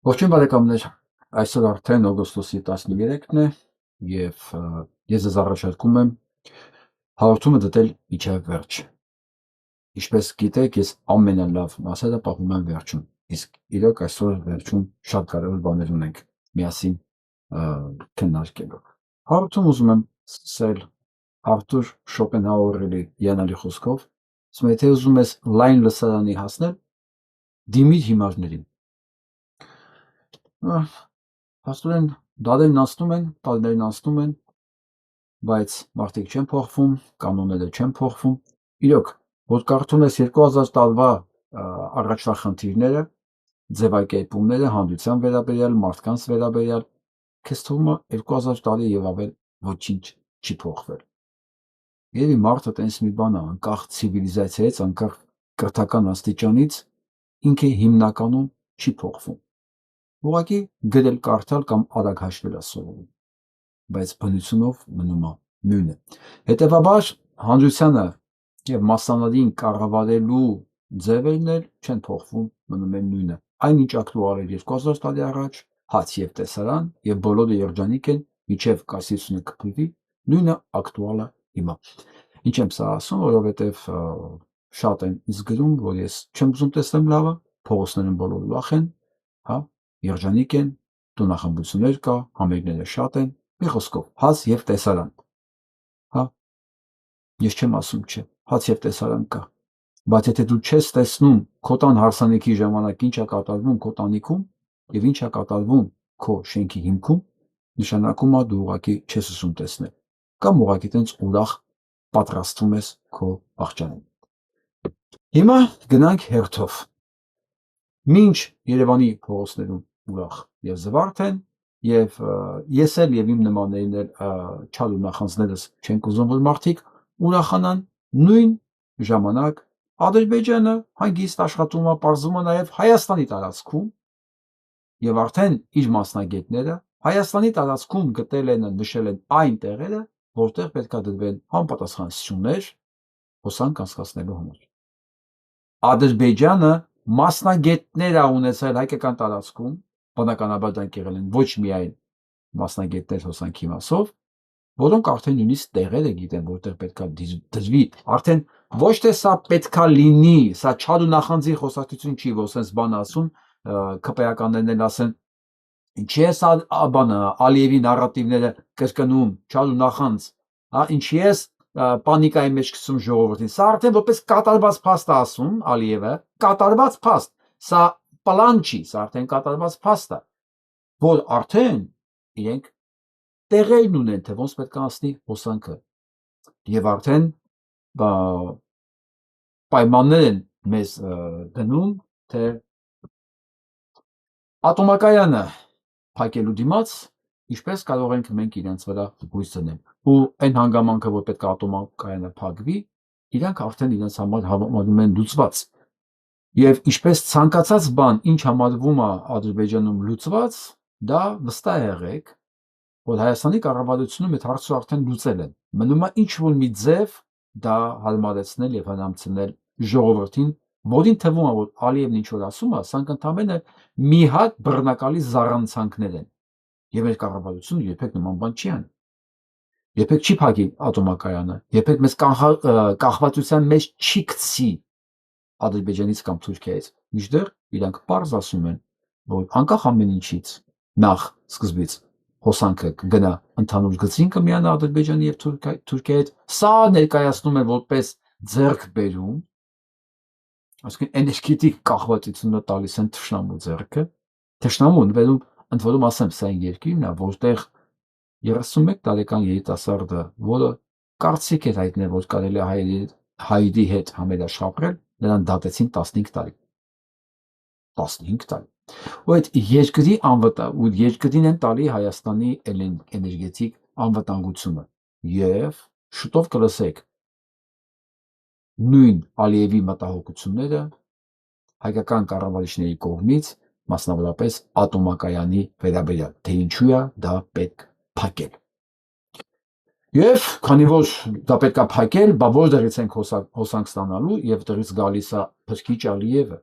Ողջույն բարեկամներ, այսօր արդեն օգոստոսի 13-ն է և ես ձեզ առաջարկում եմ հաղորդումը դիտել մինչև վերջ։ Ինչպես գիտեք, ես ամենալավ մասերը պահում եմ վերջում, իսկ իրոք այսօր վերջում շատ կարևոր բաներ ունենք միասին քննարկելու։ Հաղորդում ուզում եմ սկսել Արթուր Շոպենհաուերի հիանալի խոսքով, ասում է, եթե ուզում ես լայն լսարանի հասնել, դիմիր հիմարներին։ Փաստորեն դարերն անցնում են, տարիներն անցնում են, բայց մարդիկ չեն փոխվում, կանոնները չեն փոխվում։ Իրոք, որ կարդում ես 2000 տարվա առաջվա խնդիրները, ձևակերպումները, հանդության վերաբերյալ, մարդկանց վերաբերյալ, քեզ թվում է 2000 տարի եւ ավել ոչինչ չի փոխվել։ Երևի մարդը տենց մի բան է, անկախ ցիվիլիզացիայից, անկախ կրթական աստիճանից, ինքը հիմնականում չի փոխվում։ Ուղղակի գրել կարդալ կամ արագ հաշվել ասողում, բայց բնությունով մնում է նույնը։ Հետևաբար հանրությանը եւ մասնավորին կառավարելու ձևերն էլ չեն փոխվում, մնում են նույնը։ Այնինչ ակտուալ էր 2000 տարի առաջ, հաց եւ տեսարան եւ բոլորը երջանիկ են, միջև կասեցությունը կփլվի, նույնը ակտուալ է հիմա։ Ինչ եմ սա ասում, որովհետեւ շատ են ինձ գրում, որ ես չեմ ուզում տեսնեմ լավը, փողոցներն բոլորը ուրախ են, հա, երջանիկ են, տոնախմբություններ կա, համերգները շատ են, մի խոսքով, հաց եւ տեսարան։ Հա, ես չեմ ասում չէ, հաց եւ տեսարան կա, բայց եթե դու չես տեսնում քո տան հարսանիքի ժամանակ ինչ է կատարվում քո տանիքում եւ ինչ է կատարվում քո շենքի հիմքում, նշանակում է դու ուղղակի չես ուզում տեսնել, կամ ուղղակի տենց ուրախ պատրաստվում ես քո աղջանին։ Հիմա գնանք հերթով։ Մինչ Երևանի փողոցներում ուրախ եւ զվարթ են, եւ ես էլ եւ իմ նմաններն էլ չալու նախանձներս չենք ուզում, որ մարդիկ ուրախանան, նույն ժամանակ Ադրբեջանը հանգիստ աշխատում է, պարզվում է նաեւ Հայաստանի տարածքում եւ արդեն իր մասնագետները Հայաստանի տարածքում գտել են, նշել են այն տեղերը, որտեղ պետք է դրվեն համապատասխանություններ հոսանք անցկացնելու համար։ Ադրբեջանը մասնագետներ է ունեցել հայկական տարածքում, բնականաբար դրանք եղել են ոչ միայն մասնագետներ հոսանքի մասով, որոնք արդեն նույնիսկ տեղերը գիտեն, որտեղ պետքա դրվի, արդեն ոչ թե սա պետքա լինի, սա չար ու նախանձի խոսակցություն չի, որ sense բան ասում, ԿՊԱ-ականներն էլ ասեն, ինչի է սա բանը Ալիևի նարատիվները կրկնում, չար ու նախանձ, հա, ինչի է պանիկայի մեջ գցում ժողովրդին։ Սա արդեն որպես կատարված փաստ է ասում Ալիևը, կատարված փաստ, սա պլան չի, սա արդեն կատարված փաստ է, որ արդեն իրենք տեղերն ունեն, թե ոնց պետք է անցնի հոսանքը, եւ արդեն պայմաններ են մեզ դնում, թե ատոմակայանը փակելու դիմաց ինչպես կարող ենք մենք իրենց վրա հույս դնել։ Ու այն հանգամանքը, որ պետք է ատոմակայանը փակվի, իրանք արդեն իրենց համար համարում են լուծված։ Եվ ինչպես ցանկացած բան, ինչ համարվում է Ադրբեջանում լուծված, դա վստահ եղեք, որ Հայաստանի կառավարությունում այդ հարցը արդեն լուծել են։ Մնում է ինչ-որ մի ձև դա հարմարեցնել եւ հնամցնել ժողովրդին, որին թվում է, որ Ալիևն ինչ որ ասում է, սրանք ընդամենը մի հատ բռնակալի զառանցանքներ են։ Եվ մեր կառավարությունը երբեք նման բան չի անի։ Երբեք չի փակի ատոմակայանը, երբեք մեզ կախվածության մեջ չի գցի Ադրբեջանից կամ Թուրքիայից, մինչդեռ իրանք պարզ ասում են, որ անկախ ամեն ինչից նախ սկզբից հոսանքը կգնա ընդհանուր գծին կմիանա Ադրբեջանի եւ Թուրքիայի հետ, սա ներկայացնում է որպես ձեռքբերում, այսինքն էներգետիկ կախվածությունը տալիս են թշնամու ձեռքը, թշնամու ընդ որում ասեմ, սա այն երկիրն է, որտեղ 31 տարեկան երիտասարդը, որը կարծիք էր հայտնել, որ կարելի է հայերի հետ համերաշխապրել, նրան դատեցին 15 տարի։ 15 տարի։ Ու այդ երկրի ու երկրին են տալի Հայաստանի էներգետիկ անվտանգությունը։ Եվ շուտով կլսեք նույն Ալիևի մտահոգությունները հայկական կառավարիչների կողմից, մասնավորապես ատոմակայանի վերաբերյալ, թե ինչու է դա պետք փակել։ Եվ քանի որ դա պետք է փակել, բա որտեղից ենք հոսանք ստանալու, եւ դրից գալիս է փրկիչ Ալիևը։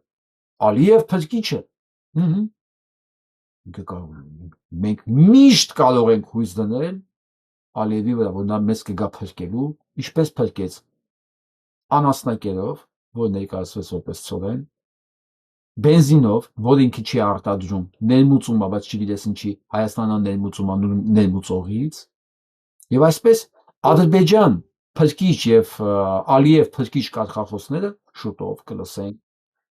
Ալիև փրկիչը։ մենք միշտ կարող ենք հույս դնել Ալիևի վրա, որ նա մեզ կգա փրկելու, ինչպես փրկեց անասնակերով, որ ներկայացվեց որպես ծովեն, բենզինով, որ ինքը չի արտադրում, ներմուծում, բայց չգիտես ինչի, Հայաստանը ներմուծում ներմուծողից, եւ այսպես Ադրբեջան փրկիչ եւ Ալիև փրկիչ կարգախոսները շուտով կլսենք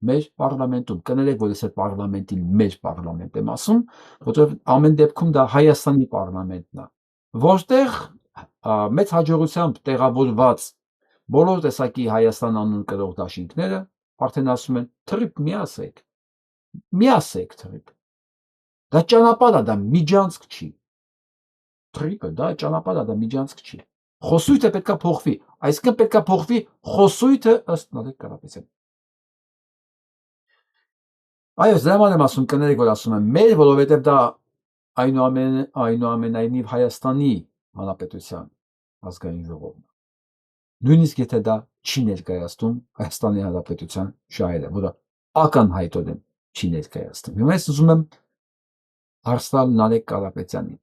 մեր parlamentum, կներեք, որ ես այդ parlamenti մեր parlament եմ ասում, որովհետև ամեն դեպքում դա Հայաստանի parlamenten է, որտեղ մեծ հաջողությամբ տեղավորված բոլոր տեսակի Հայաստան անուն կրող դաշինքները արդեն ասում են թրիփ միասեք թրիփ, դա ճանապարհ է, դա միջանցք չի, թրիփը դա ճանապարհ է, դա միջանցք չի, խոսույթը պետքա փոխվի, այսինքն պետքա փոխվի խոսույթը ըստ Նարեկ Կարապետյանի. Այո, դրա համար եմ ասում, կներեք, որ ասում եմ մեր, որովհետև դա այնուամենայնիվ Հայաստանի Հանրապետության ազգային ժողովն է, նույնիսկ եթե դա չի ներկայացնում Հայաստանի Հանրապետության շահերը, որը ակնհայտորեն չի ներկայացնում։ Հիմա ես ուզում եմ հարց տալ Նարեկ Կարապետյանին,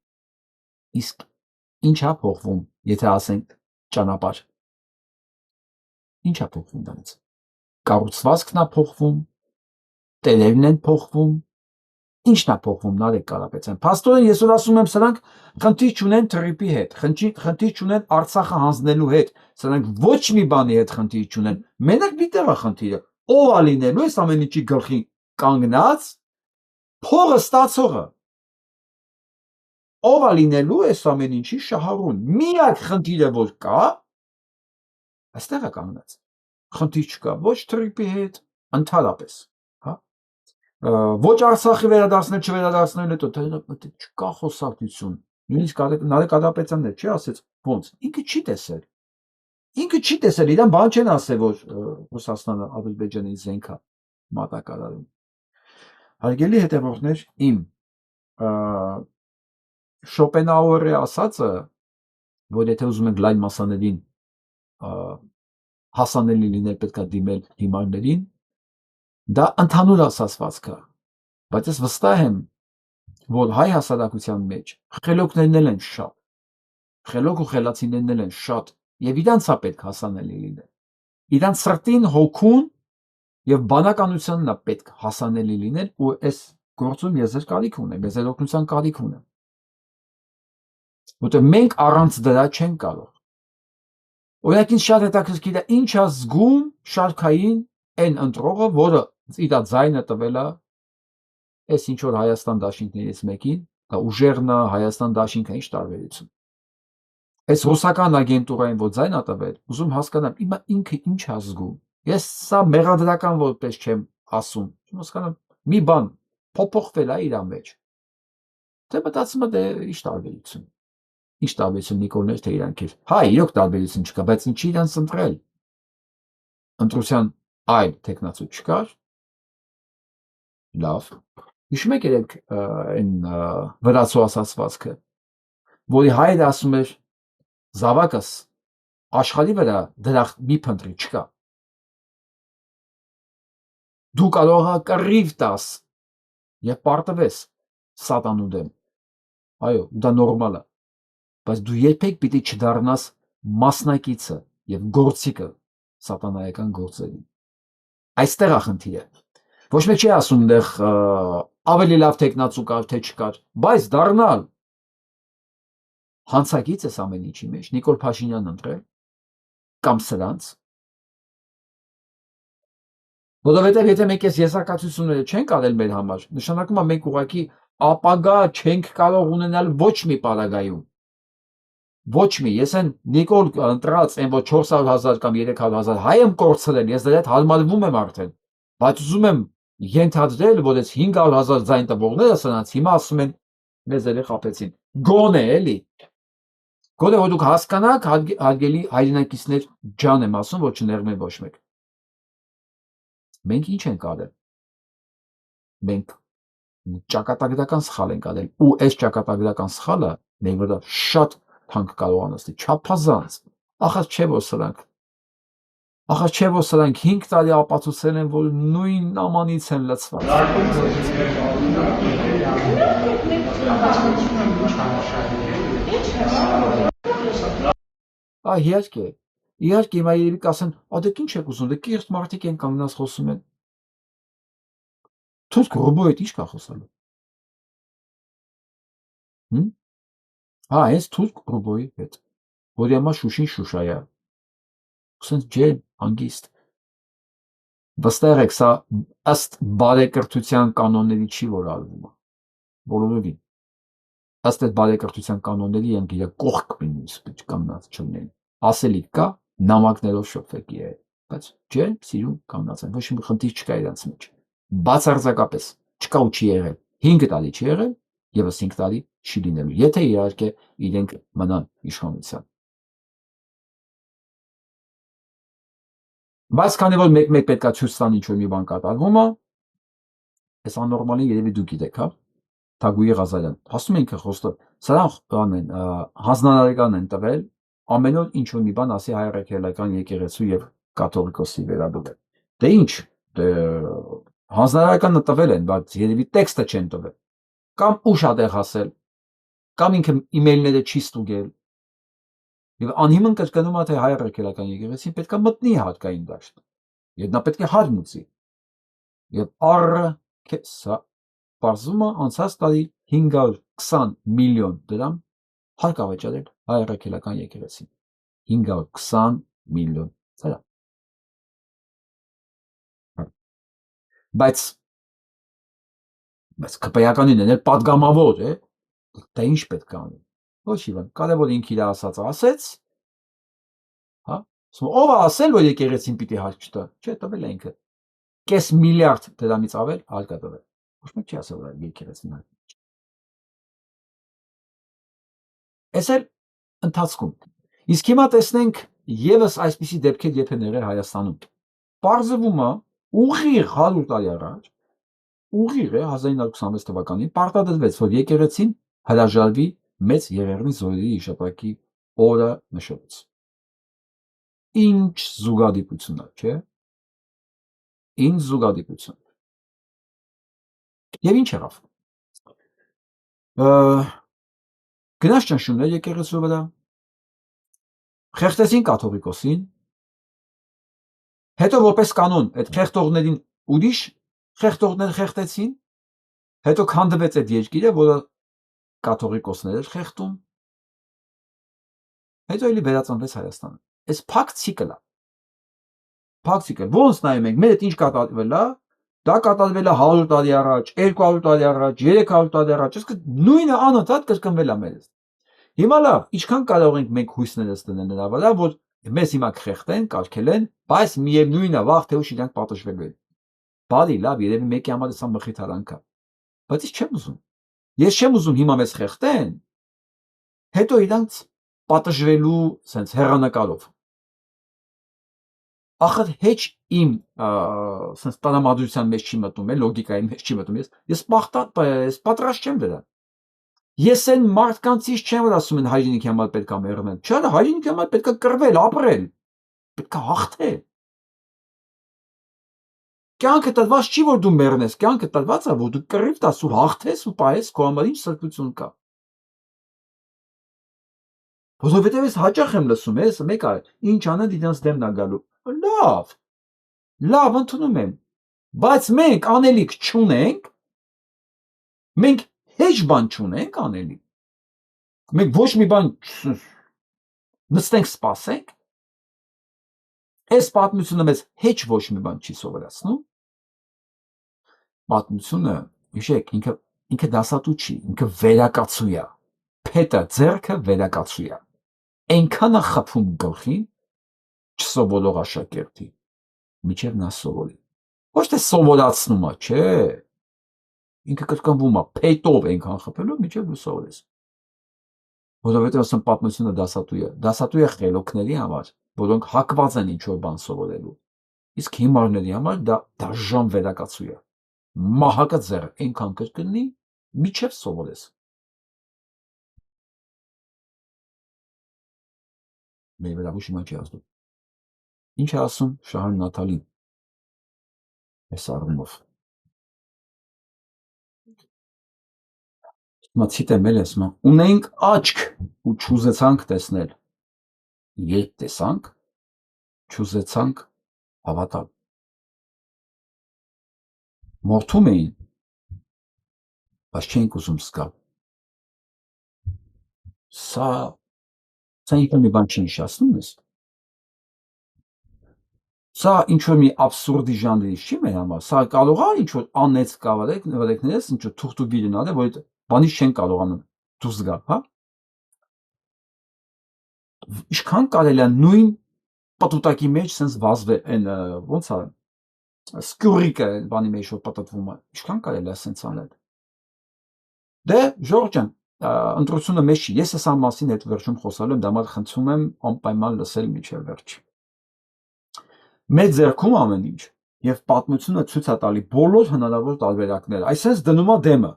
իսկ ի՞նչ է փոխվում, եթե ասենք ճանապարհ, ի՞նչ է փոխվում դրանից, կառուցվածքն է փոխվում, տերերն են փոխվում, ի՞նչն է փոխվում Նարեկ Կարապետյան։ Փաստորեն ես որ ասում եմ, սրանք խնդիր չունեն թրիփի հետ, խնդիր չունեն Արցախը հանձնելու հետ, սրանք ոչ մի բանի հետ խնդիր չունեն։ Մենակ մի տեղ է խնդիրը, ով է լինելու այս ամեն ինչի գլխին կանգնած փողը ստացողը, ով է լինելու այս ամեն ինչի շահառուն։ Միակ խնդիրը որ կա, այստեղ է կանգնած։ Խնդիր չկա ոչ թրիփի հետ, ընդհանրապես, հա։ Ոչ Արցախի վերադարձնել չվերադարձնելու հետ չկա խոսակցություն։ Նույնիսկ Նարեկ Կարապետյանն էլ չի ասեց ոնց, ինքը չի տեսել։ Ինքը չի տեսել, իրան բան չեն ասել, որ Ռուսաստանը Ադրբեջանի զենք է մատակարարում։ Հարգելի հետևորդներ, իմ Շոպենհաուերի ասածը, որ եթե ուզում ենք լայն մասաներին հասանելի լինել, պետք է դիմել հիմարներին, դա ընդհանուր ասացվածք է, բայց ես վստահ եմ, որ հայ հասարակության մեջ խելոքներն են շատ, խելոք ու խելացիներն են շատ, եւ իրանց է պետք հասանելի լինել, իրանց սրտին, հոգուն եւ բանականությանն է պետք հասանելի լինել, ու այս գործում ես ձեր կարիք ունեմ, ես ձեր օգնության կարիք ունեմ, որտեղ մենք առանց դրա չենք կարող։ Օրինակ ինձ շատ հետաքրքիր է ինչ է զգում շարքային այն ընտրողը, որը իր ձայնը տվել է այս ինչ որ Հայաստան դաշինքներից մեկին, դա ուժերն է, Հայաստան դաշինքը ինչ տարբերություն։ Այս ռուսական ագենտուրային որ ձայն է տվել, ուզում հասկանամ, հիմա ինքը ինչ է զգում։ Ես սա մեղադրական որպես չեմ ասում, չեմ հասկանում, մի բան փոփոխվել է իր մեջ։ Դե մտածում եմ, դե ինչ տարբերություն։ Ինչ տարբերություն Նիկոլներ թե իրանք էլ։ Հա, իրոք տարբերություն չկա, բայց ինչի իրանց ընտրել։ Ընտրության այլ տեխնացու չկար։ Լավ։ Հիշում եք երեք այն վրացու ասացվածքը, որի հայրը ասում էր զավակս աշխարհի վրա դրախտ մի փնտրի չկա։ Դու կարող ես կռիվ տաս եւ պարտվես սատանու դեմ։ Այո, դա նորմալ է։ Բայց դու երբեք պիտի չդառնաս մասնակիցը եւ գործիքը սատանայական գործերի։ Այստեղ է խնդիրը։ Ոչ մեկ չի ասում դեռ ավելի լավ տեխնացու կար թե չկար, բայց դառնալ հանցագից էս ամեն ինչի մեջ Նիկոլ Փաշինյանն ընտրել կամ սրանց, որովհետև եթե մենք այս եսակացությունները չենք արել մեր համար, նշանակում է մենք ուղղակի ապագա չենք կարող ունենալ ոչ մի պարագայում։ Ոչ մի, ես այն Նիկոլ ընտրած այն որ 400,000 կամ 300,000 հայ եմ կորցրել, ես դրա հետ հարմարվում եմ արդեն, բայց ուզում եմ ենթադրել, որ այս 500,000 ձայն տվողները սրանց հիմա ասում են մեզ էլ խապեցին։ Գոնե էլի։ Գոնե որ դուք հասկանաք, հարգելի հայրենակիցներ, ջան եմ ասում, որ չներմեն ոչ մեկ։ Մենք ինչ ենք արել։ Մենք ճակատագրական սխալ ենք արել, ու այս ճակատագրական սխալը մեր վրա շատ թանկ կարող անցնի, չափազանց։ Ախր չէ որ սրանք Ախա չէ որ սրանք 5 տարի ապացուցել են, որ նույն նամանից են լցված։ Իհարկե, հիմա երևի կասեն, դե ինչ եք ուզում, դե կիրթ մարդիկ են կանգնած խոսում են։ Թուրք ռոբոյի հետ ի՞նչ կա խոսալու։ Հենց թուրք ռոբոյի հետ, որի համար Շուշին Շուշայա։ Ասենց ջեր, հանգիստ։ Վստահ եք, սա ըստ բարեկրթության կանոնների չի որ արվում։ Բոլորովին։ Ըստ այդ բարեկրթության կանոնների են գիրը կողք նույնիսկ կանգնած չունեն։ Ասելիք կա, նամակներով շփվեք իրար, բայց չէ, սիրուն կանգնած են, ոչ մի խնդիր չկա իրանց մեջ։ Բացարձակապես չկա ու չի եղել։ 5 տարի չի եղել, եւս 5 տարի չի լինելու, եթե իհարկե իրենք մնան իշխանության։ Բայց քանի որ մեկ-մեկ պետքա ցույց տան ինչ որ մի բան կատարվում է, այս աննորմալին երևի դու գիտեք, հա։ Թագուհի Ղազարյան, ասում են ինքը խոստը, սրանք հանձնարարական են տվել ամեն օր ինչ որ մի բան ասի հայ ռեքելական եկեղեցու եւ կաթողիկոսի վերաբերյալ։ Դե ինչ, հանձնարարականը տվել են, բայց երևի տեքստը չեն տվել։ Կամ ուշ ա դեղ ասել, կամ ինքը իմեյլները չի ստուգել։ Եվ անհիմն կրկնում է, թե հայ ռեքելական եկեղեցին պետք է մտնի հարկային դաշտ։ Եվ նա պետք է հարմուծի։ Եվ սա պարզվում է անցած տարի 520 միլիոն դրամ հարկ ավճարել հայ ռեքելական եկեղեցին։ 520 միլիոն դրամ։ Բայց քպեականին են պատգամավոր է, դա ինչ պետք է անի։ Ոչ իվան, կարևոր ինքը իր ասածը ասեց, հա, ով է ասել, որ եկեղեցին պիտի հարկ չտա, չէ, տվել է ինքը, կես միլիարդ դրամից ավել հարկ է տվել, ոչ մեկ չի ասել, որ եկեղեցին հարկ։ Այս էլ ընթացքում, իսկ հիմա տեսնենք եւս այսպիսի դեպքեր երբ են եղել Հայաստանում, պարզվում է ուղիղ 100 տարի առաջ, ուղիղ է 1926 թվականին պարտադրվեց, որ եկեղեցին հրաժարվի մեծ Եղեռնի զոհերի հիշատակի օրը նշելուց։ Ինչ զուգադիպություն է, չէ՞։ Ինչ զուգադիպություն։ Եվ ինչ եղավ։ Գնաց ճնշումներ եկեղեցու վրա, խեղդեցին կաթողիկոսին, հետո որպես կանոն այդ խեղդողներին ուրիշ խեղդողներ խեղդեցին, հետո քանդվեց այդ երկիրը, որը կաթողիկոսներ էր խեղդում, հետո էլի վերածնվեց Հայաստանը։ Այս փակ ցիկլ է։ Փակ ցիկլ, ոնց նայում ենք, մեր այդ ինչ կատարվել է, դա կատարվել է 100 տարի առաջ, 200 տարի առաջ, 300 տարի առաջ, իսկ նույնը անընդհատ կրկնվել է մեզ։ Հիմա լավ, ինչքան կարող ենք մենք հույսներս դնել նրա վրա, որ մեզ հիմա կխեղդեն, կարգելեն, բայց միևնույնն է, վաղ թե ուշ իրանք պատժվելու են։ Բարի, լավ, երևի մեկի համար սա մխիթարանք է։ Բայց ես չեմ ուզում։ Ես չեմ ուզում հիմա մեզ խեղդեն, հետո իրանք պատժվելու sense հեռանկարով։ Ախր հեչ իմ sense տրամադրության մեջ չի մտնում, լոգիկայի մեջ չի մտնում։ Ես պատրաստ չեմ դրան։ Ես այն մարդկանցից չեմ, որ ասում են հայրենիքի համար պետք է մեռնել։ Չէ, հայրենիքի համար պետք է կռվել, ապրել։ Պետք է հաղթել։ Կյանքը տրված չի, որ դու մեռնես, կյանքը տրված է, որ դու կռիվ տաս ու հաղթես ու պահես քո համար ինչ սրբություն կա։ Որովհետև ես հաճախ եմ լսում, մեկը ինչ անեն իրանց դեմն է գալու։ Լավ, ընդունում եմ։ Բայց մենք անելիք չունենք, մենք հեչ բան չունենք անելիք։ Մենք ոչ մի բան նստենք սպասենք։ Այս պատմությունը մեզ հեչ ոչ մի բան չի սովորացնում։ Պատմությունը, հիշեք, ինքը դասատու չի, ինքը վերակացու է։ Փետը ձեռքը վերակացու է։ Այնքան է խփում գլխին չսովորող աշակերտի, միջև նա սովորի։ Ոչ թե սովորացնում է, չէ։ Ինքը կրկնվում է, փետով այնքան խփելով, միջև դու սովորես։ Որովհետև ասում պատմությունը դասատու է խելոքների համար, որոնք հակված են ինչ որ բան սովորելու։ Իսկ հիմարների համար դա դաժան վերակացու է։ Մահակը ձեռ այնքան կրկնի, միջև սովորես։ Մեր վրա ոչ իման չի ազդում։ Ինչ է ասում Շահան Նաթալին այս առումով։ Հիմա ցիտեմ էլ ասում, ունեինք աչք ու չուզեցանք տեսնել։ Երբ տեսանք, չուզեցանք հավատալ։ Մորթում էին, բայց չէինք ուզում զգալ։ Սա ինչ-որ մի բան չի նշանակում ես։ Սա ինչ-որ մի абսուրդի ժանրից չի մեր համար, սա կարող է ինչ-որ անեց կավարեկներես, ինչ-որ թուղթուբի լինալ, որ այդ բանից չեն կարողանում դուրս գալ, հա։ Ինչքան կարելի է նույն պտուտակի մեջ sense վազվել, այն ոնց է սկյուրիկը բանի մեջ որ պատտվում է, ինչքան կարելի է sense անել։ Դե Ժորժ ջան, ընտրությունը մեզ չի, ես այս մասին հետ վերջում խոսալու եմ, դա համար խնդրում եմ անպայման լսել միջև վերջ։ Մեր ձեռքում ամեն ինչ եւ պատմությունը ցույց է տալի բոլոր հնարավոր տարբերակները, այսպես դնում է դեմը։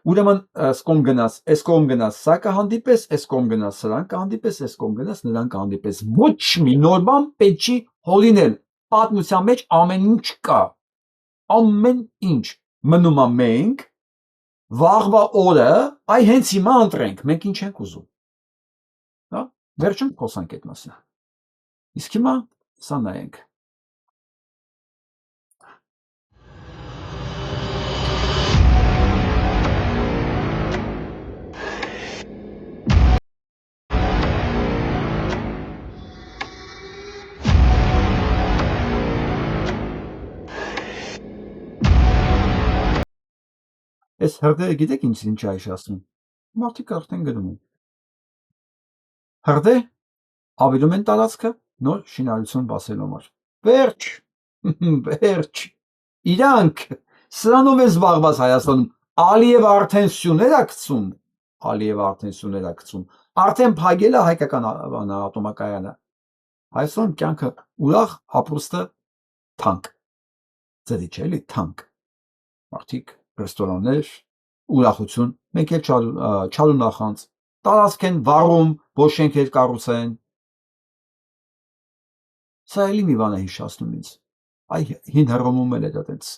Ուրեմն այս կողմ գնաց, այս կողմ գնաց, սա կհանդիպես, այս կողմ գնաց, սրան կհանդիպես, այս կողմ գնաց, նրան կհանդիպես։ Ոչ մի նոր բան պետք չի հորինել։ Պատմության մեջ ամեն ինչ կա։ Ամեն ինչ մնում է մենք վաղվա օրը, այ հենց հիմա ընտրենք, մենք ինչ ենք ուզում։ Հա, վերջում խոսանք այդ մասին։ Իսկ հիմա սա նայենք։ Այս հրդեհը գիտեք ինչ է հիշեցնում։ Մարդիկ արդեն գնում են։ Հրդեհ ավելում են տարածքը նոր շինարարություն բացելու համար։ Վերջ, վերջ։ Իրանք սրանով է զբաղված Հայաստանում։ Ալիև արդեն սյուներ է գցում, Ալիև արդեն սյուներ է գցում։ Արդեն փակել է հայկական ատոմակայանը։ Հայաստանում կյանքը ուրախ, ապրուստը թանկ։ Ձերի չէ՞ էլի թանկ։ Մարդիկ ռեստորաններ, ուրախություն, մենք էլ չալու նախանց, տարածք են վառում, ոչ շենքեր կառուցեն։ Սա էլի մի բան է հիշեցնում ինձ։ Այ հին հռոմում էլ էր այդպես։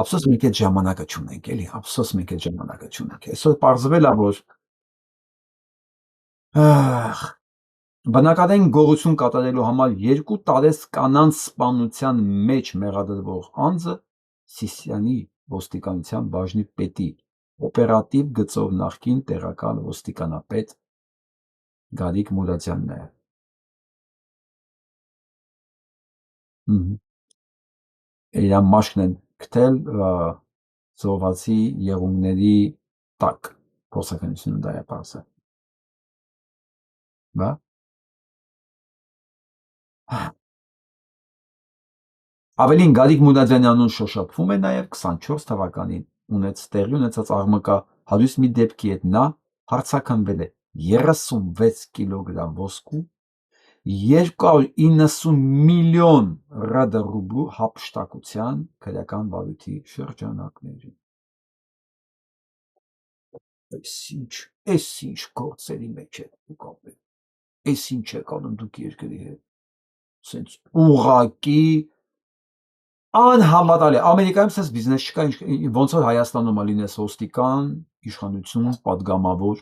Ափսոս մենք այդ ժամանակը չունենք, էլի, ափսոս մենք այդ ժամանակը չունենք։ Այսօր պարզվել է, որ բնակարան գողություն կատարելու համար 2 տարեց կանանց սպանության մեջ մեղադրվող անձը Սիսիանի ոստիկանության բաժնի պետի օպերատիվ գծով նախկին տեղական ոստիկանապետ Գարիկ Մուրադյանն է։ Իր մաշկն են գտել զոհվածի եղունգների տակ, փոխսականությունը դա է պարզը։ Բա Ավելին Գարիկ Մուրադյանի անուն շոշափվում է նաև 24 թվականին տեղի ունեցած աղմկա հարուստ մի դեպքի հետ նա հարցաքննվել է 36 կիլոգրամ ոսկու, 290 միլիոն ռուբլու հափշտակության քրեական վարույթի շրջանակներին։ Այս ինչ գործերի մեջ է դուք ապրում, այս ինչ եք անում դուք երկրի հետ, սենց ուղղակի անհամատալի, Ամերիկայում սենց բիզնես չկա, ոնց որ Հայաստանում է լինես ոստիկան, իշխանություն, պատգամավոր։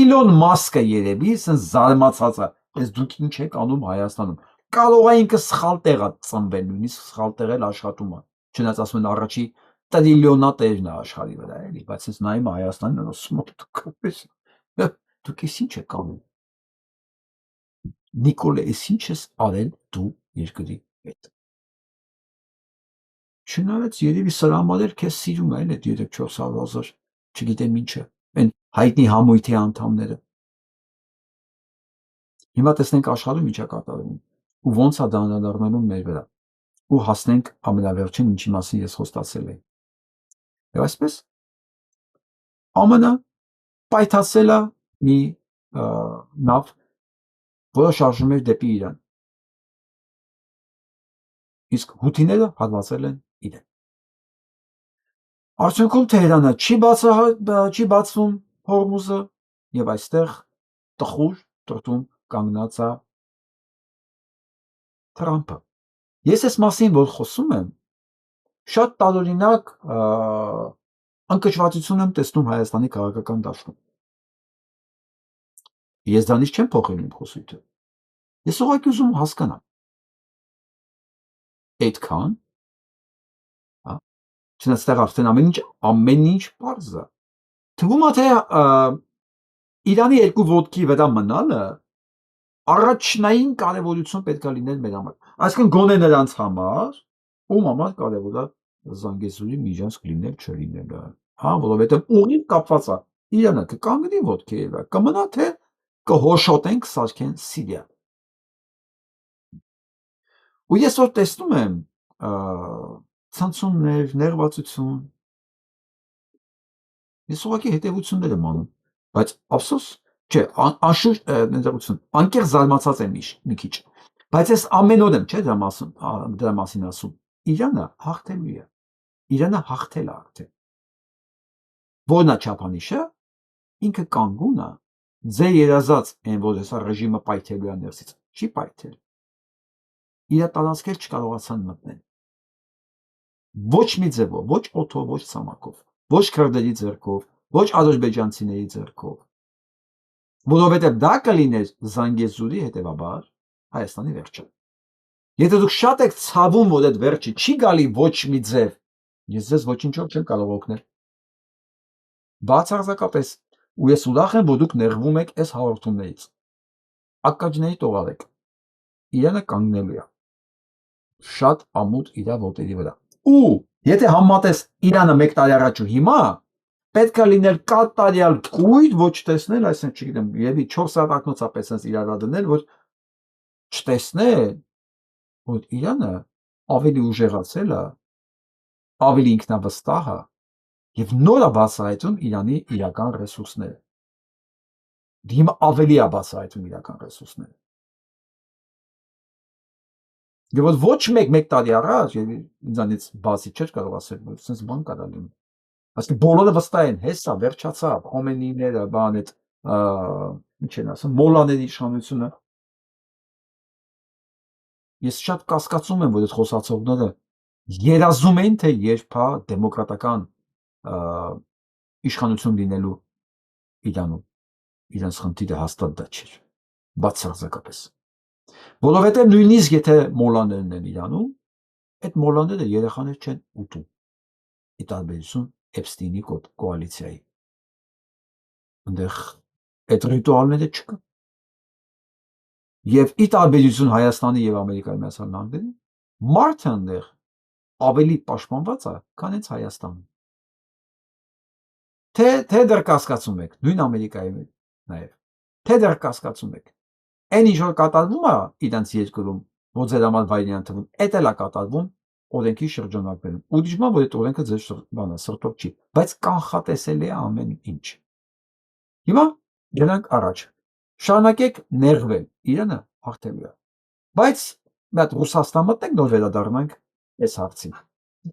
Իլոն Մասկը երևի սենց զարմացած է, ես դուք ինչ եք անում Հայաստանում։ Կարող է ինքը սխալ տեղ է ծնվել, նույնիսկ սխալ տեղ էլ աշխատում է։ Չնայած ասում են առաջի տրիլիոնատերն է աշխարհի վրա, էլի, բայց ես նայում եմ Հայաստանին, ասում եմ դուք էս ինչ եք անում։ Նիկոլե, էս ինչ ես արել դու երկրի հետ։ Չնայած երևի սրա համար էլ քեզ սիրում է էլ այդ 3-400 հազար, չգիտեմ ինչը, այն հայտնի համույթի անդամները։ Հիմա տեսնենք աշխարհում ինչ է կատարվում ու ոնց է դա անդրադառնալու մեր վրա։ Ու հասնենք ամենավերջին, ինչի մասին ես խոստացել եմ։ Եվ այսպես ԱՄՆ պայթացել է մի նավ, որը շարժվում էր դեպի Իրան։ Իսկ հութիները հատվածել են իրեն։ Արդյունքում Թեհրանը չի բացվում Հորմուզը եւ այստեղ տխուր տրտում կանգնած է Թրամփը։ Ես այս մասին որ խոսում եմ, շատ տարօրինակ անկճվածություն եմ տեսնում Հայաստանի քաղաքական դաշտում։ Ես դրանից չեմ փոխել իմ խոսույթը։ Ես ուղղակի ուզում հասկանամ։ Այդքան, հա, չնայած այստեղ արդեն ամեն ինչ պարզ է։ Թվում է թե Իրանի երկու ոտքի վրա մնալը առաջնային կարևորություն պետք է լիներ մեր համար։ Այսինքն գոնե նրանց համար, ում համար կարևոր է Զանգեզուրի միջանցք լինել չլինելը, հա, որովհետև ուղիղ կապված է Իրանը կկանգնի ոտքի վրա, կմնա թե կհոշոտեն կսարքեն Սիրիա։ Ու ես որ տեսնում եմ ցնցումներ, նեղվածություն, ես ուղղակի հետևություններ եմ անում, բայց ափսոս չէ, անշուշտ ներողություն, անկեղծ զարմացած եմ մի քիչ, բայց ես ամեն օր եմ, չէ, դրա մասին ասում, Իրանը հաղթելու է, Իրանը հաղթել է արդեն, որն է չափանիշը, ինքը կանգուն է, ձեր երազած այն, որ հեսա ռեժիմը պայթելու է ներսից, չի պայթել, իր տարածքեր չկարողացան մտնել, ոչ մի ձևով, ոչ օդով, ոչ ցամաքով, ոչ քրդերի ձեռքով, ոչ ադրբեջանցիների ձեռքով, որովհետև դա կլիներ Զանգեզուրի հետևաբար Հայաստանի վերջը։ Եթե դուք շատ եք ցավում, որ այդ վերջը չի գալի ոչ մի ձև, ես ձեզ ոչինչով չեմ կարող օգնել։ Բացարձակապես, ու ես ուրախ եմ, որ դուք նեղվում եք այս հաղորդումներից։ Ակաջների տողալեք։ Իրանը կանգնելու է։ Շատ ամուր իր ոտերի վրա։ Ու եթե համատես Իրանը 1 տարի առաջ ու հիմա, պետք է լինել կատարյալ կույր, ոչ տեսնել, այսինքն չգիտեմ, եւի 4 սաատ ակնոցապես sense իրար դնել, որ չտեսնել, որ Իրանը ավելի ուժեղացել է, ավելի ինքնավստահ է եւ նոր է բացահայտում Իրանի իրական ռեսուրսները։ Հիմա ավելի է բացահայտում իրական ռեսուրսները։ Եվ ոչ մեկ տարի առաջ ինձանից բացի չէր կարող ասել, որ sense բան կա լինում։ Այսինքն բոլորը վստահ են, հեսա վերջացավ, Խոմեյնիները, բան այդ ինչ են ասում, մոլաների իշխանությունը։ Ես շատ կասկածում եմ, որ այդ խոսացողները երազում են, թե երբ է դեմոկրատական իշխանություն լինելու Իրանում։ Իրենց խնդիրը հաստատ դա չէր, բացարձակապես։ Որովհետև նույնիսկ եթե մոլաներն են Իրանում, այդ մոլաները երեխաներ չեն ուտում։ Ի տարբերություն Էփստինի կոալիցիայի։ Այնտեղ այդ ռիտուալները չկան։ Եվ ի տարբերություն Հայաստանի եւ Ամերիկայի Միացյալ Նահանգների, մարդը այնտեղ ավելի պաշտպանված է, քան հենց Հայաստանում։ Թե դեռ կասկածում եք, նույն Ամերիկայի նաև, թե դեռ կասկածում եք, այն ինչ որ կատարվում է իրենց երկրում, որ ձեր համար վայրենան թվում, էդ էլ է կատարվում օրենքի շրջանակներում։ Ուրիշ բան, որ այդ օրենքը ձեր բանը սրտով չի, բայց կանխատեսելի է ամեն ինչ։ Հիմա գնանք առաջ։ Շարունակեք նեղվել, Իրանը հաղթելու է։ Բայց մի հատ Ռուսաստան մտնենք, նոր վերադառնանք այս հարցին։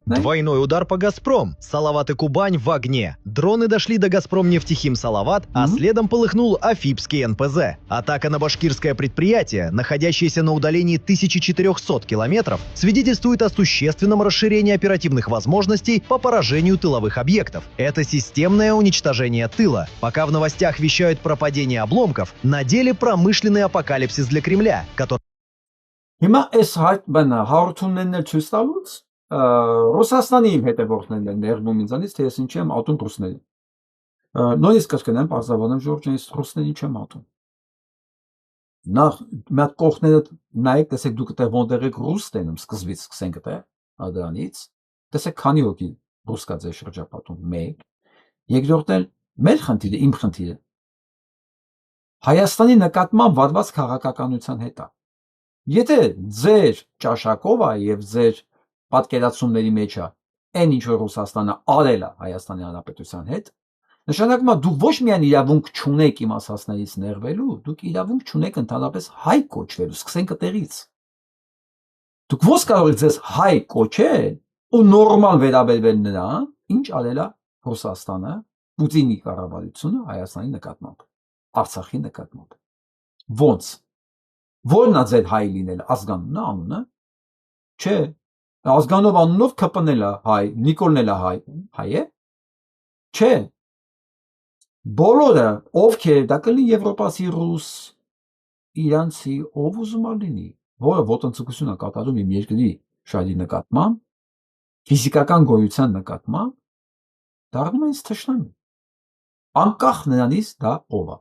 Двойной удар по «Газпром». Салават и Кубань в огне. Дроны дошли до «Газпром-нефтехим Салават», а следом полыхнул Афипский НПЗ. Атака на башкирское предприятие, находящееся на удалении 1400 километров, свидетельствует о существенном расширении оперативных возможностей по поражению тыловых объектов. Это системное уничтожение тыла. Пока в новостях вещают про падение обломков, на деле промышленный апокалипсис для Кремля, который... Հիմա այս հաղորդումներն էլ ցույց տալուց Ռուսաստանի հետևորդներն են ներվում ինձանից, թե ես ինչ եմ ատում ռուսներին։ Նույնիսկ կրկնեմ, պարզաբանեմ Ժորժ, ես ռուսներին չեմ ատում։ Նախ մի հատ կողքները նայեք, տեսեք դուք այդտեղ որտեղ եք ռուս տենում, սկզբից սկսենք այդտեղ, դրանից։ Տեսեք քանի հոգի ռուս կա ձեր շրջապատում, 1։ Երկրորդն մեր խնդիրը, իմ խնդիրը Հայաստանի նկատմամբ վարված քաղաքականության հետ է։ Եթե ձեր ճաշակով է եւ ձեր պատկերացումների մեջ է այն ինչ որ Ռուսաստանը արել է Հայաստանի Հանրապետության հետ, նշանակում է դուք ոչ միայն իրավունք չունեք իմ ասածներից ներվելու, դուք իրավունք չունեք ընդհանրապես հայ կոչվելու, սկսենք այդտեղից։ Դուք ո՞ս կարող եք ձեզ հայ կոչել ու նորմալ վերաբերվել նրան, ինչ արել է Ռուսաստանը, Պուտինի կառավարությունը Հայաստանի նկատմամբ, Արցախի նկատմամբ։ Ոնց։ Որն է ձեր հայ լինել, ազգանունն է, անունը։ Չէ, ազգանով անունով ԿՊՆ-ն է հայ, Նիկոլն էլ է հայ է։ Չէ։ Բոլորը ովքեր դա կլինի եվրոպացի ռուս, իրանցի, ով ուզում է լինի, որը ոտնձգություն է կատարում իմ երկրի շահերի նկատմամբ, ֆիզիկական գոյության նկատմամբ, դառնում է ինձ թշնամի։ Անկախ նրանից դա ով է։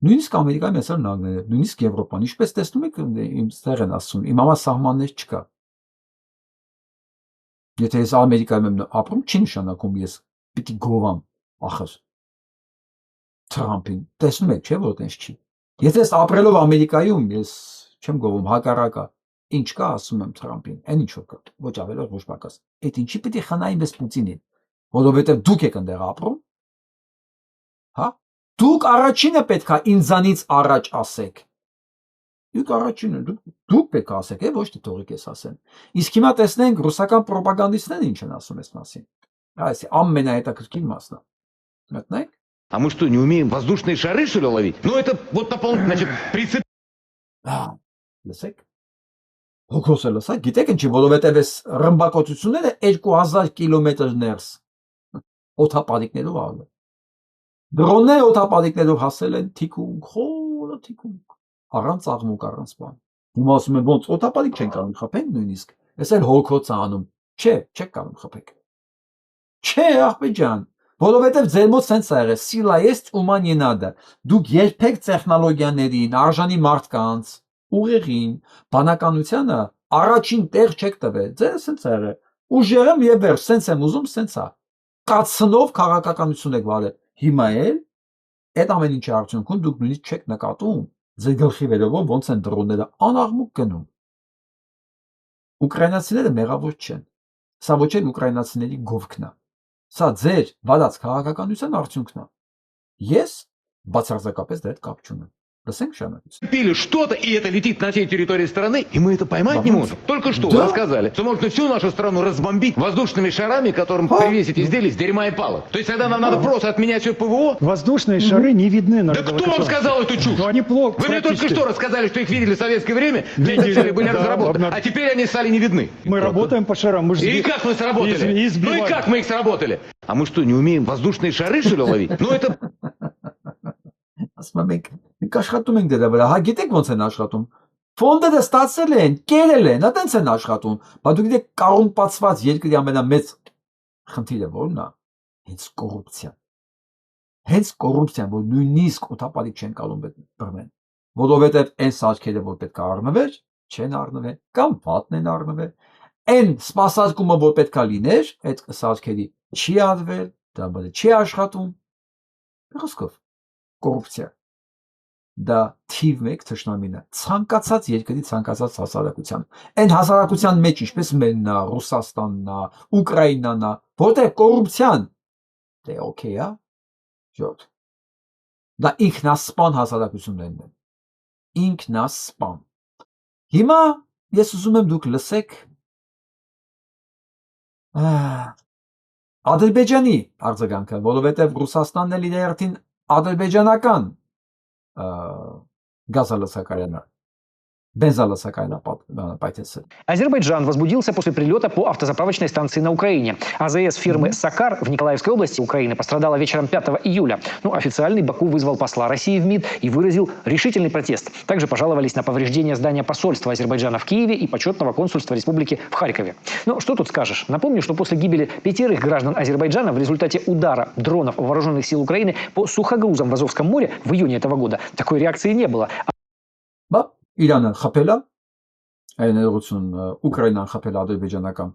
Նույնիսկ Ամերիկայի Միացյալ Նահանգները, նույնիսկ Եվրոպան, ինչպես տեսնում եք, իմ ստեղ են ասում, իմ համար սահմաններ չկա։ Եթե ես Ամերիկայում եմ ապրում, չի նշանակում ես պիտի գովամ, ախր Թրամփին։ Տեսնում եք, չէ՞ որ տենց չի։ Եթե ես ապրելով Ամերիկայում, ես չեմ գովում, հակառակը, ինչ կա, ասում եմ Թրամփին, այն ինչով կա, ոչ ավելորդ, ոչ պակաս։ Այդ ինչի պիտի խնայեմ ես Պուտինին, որովհետև դուք եք այնտեղ ապրում, հա։ Դուք առաջինը պետքա ինձանից առաջ ասեք։ Դուք առաջինը, դուք պետք է ասեք, ոչ թե թողիկ ես ասեն։ Իսկ հիմա տեսնենք ռուսական պրոպագանդիստները ինչ են ասում այս մասին։ Այս ամենահետաքրքիր մասն է։ Մտնեք։ А мы что, не умеем воздушные шары, что ли, ловить? Ну, это вот дополнительно, значит, прицеп... Լսեք։ Հոգոսը լսա, գիտեք ինչի, որովհետև այս ռմբակոծությունները 2000 կիլոմետր ներս օդապարիկներով արվել։ Դրոնները օդապարիկներով հասել են թիկունք, խորը թիկունք, առանց աղմուկ, առանց բան։ Հիմա ասում են ոնց օդապարիկ չեն կարող խփենք նույնիսկ։ Այս էլ հոգոց է անում։ Չէ, չեք կարող խփեք։ Չէ, ախպետ ջան, որովհետև ձեր մոտ սենց է եղել, սիլա есть, ума не надо։ Դուք երբեք տեխնոլոգիաներին, արժանի մարդկանց, ուղեղին, բանականությանը առաջին տեղ չեք տվել։ Ձերը սենց է եղել։ Ուժեղեմ եւ վերջ, սենց եմ ուզում, սենց է։ Կացնով քաղաքականություն եք վարել։ Հիմա էլ այդ ամեն ինչի արդյունքում դուք նույնիսկ չեք նկատում ձեր գլխի վերևով ոնց են դրոնները անաղմուկ գնում։ Ուկրաինացիները մեղավոր չեն։ Սա ոչ էլ ուկրաինացիների գովքն է։ Սա ձեր վարած քաղաքականության արդյունքն է։ Ես բացարձակապես դա հետ կապ չունեմ։ Լսենք շարունակություն։ Пили что-то, и это летит на всей территории страны, и мы это поймать не можем. Только что рассказали, что можно всю нашу страну разбомбить воздушными шарами, которым привесить изделия из дерьма и палок. То есть тогда нам надо просто отменять все ПВО? Воздушные шары не видны на Да кто вам сказал эту чушь? Но они плохо. Вы мне только что рассказали, что их видели в советское время, для этих целей были разработаны, а теперь они стали не видны. Мы работаем по шарам. Мы же И как мы сработали? Ну и как мы их сработали? А мы что, не умеем воздушные шары, что ли, ловить? Ну это... Ասում եմ, մենք աշխատում ենք դրա վրա, հա գիտեք ոնց են աշխատում։ Ֆոնդերը ստացել են, կերել են, այդպես են աշխատում։ Բայց դուք գիտեք կոռումպացված երկրի ամենամեծ խնդիրը որն է։ Հենց կոռուպցիան։ Հենց կոռուպցիան, որ նույնիսկ օդապարիկ չեն կարող բռնել, որովհետև այն սարքերը, որ պետք է առնվեր, չեն առնվել, կամ վատն են առնվել։ Այն սպասարկումը, որ պետք է լիներ, այդ սարքերի չի արվել, դա բանը չի աշխատում։ Խոսքով կոռուպցիա դա թիվ 1 թշնամին է ցանկացած երկրի ցանկացած հասարակության այն հասարակության մեջ ինչպես մենն է Ռուսաստանն է Ուկրաինան է որտեղ կոռուպցիան դե օքեյ է ժոտ դա ինքնասպան հասարակություններն են ինքնասպան հիմա ես ուզում եմ դուք լսեք Ադրբեջանի արձագանքը որովհետև Ռուսաստանն էլ իր երթին ադրբեջանական գազալսակայանա бензолосокаянно пайтесы. Азербайджан возбудился после прилета по автозаправочной станции на Украине. АЗС фирмы «Сакар» в Николаевской области Украины пострадала вечером 5 июля. Официальный Баку вызвал посла России в МИД и выразил решительный протест. Также пожаловались на повреждение здания посольства Азербайджана в Киеве и почетного консульства республики в Харькове. Ну, что тут скажешь? Напомню, что после гибели 5 граждан Азербайджана в результате удара дронов вооруженных сил Украины по сухогрузам в Азовском море в июне этого года такой реакции не было. Իրանը խփել է այն ներողություն Ուկրաինան խփել ադրբեջանական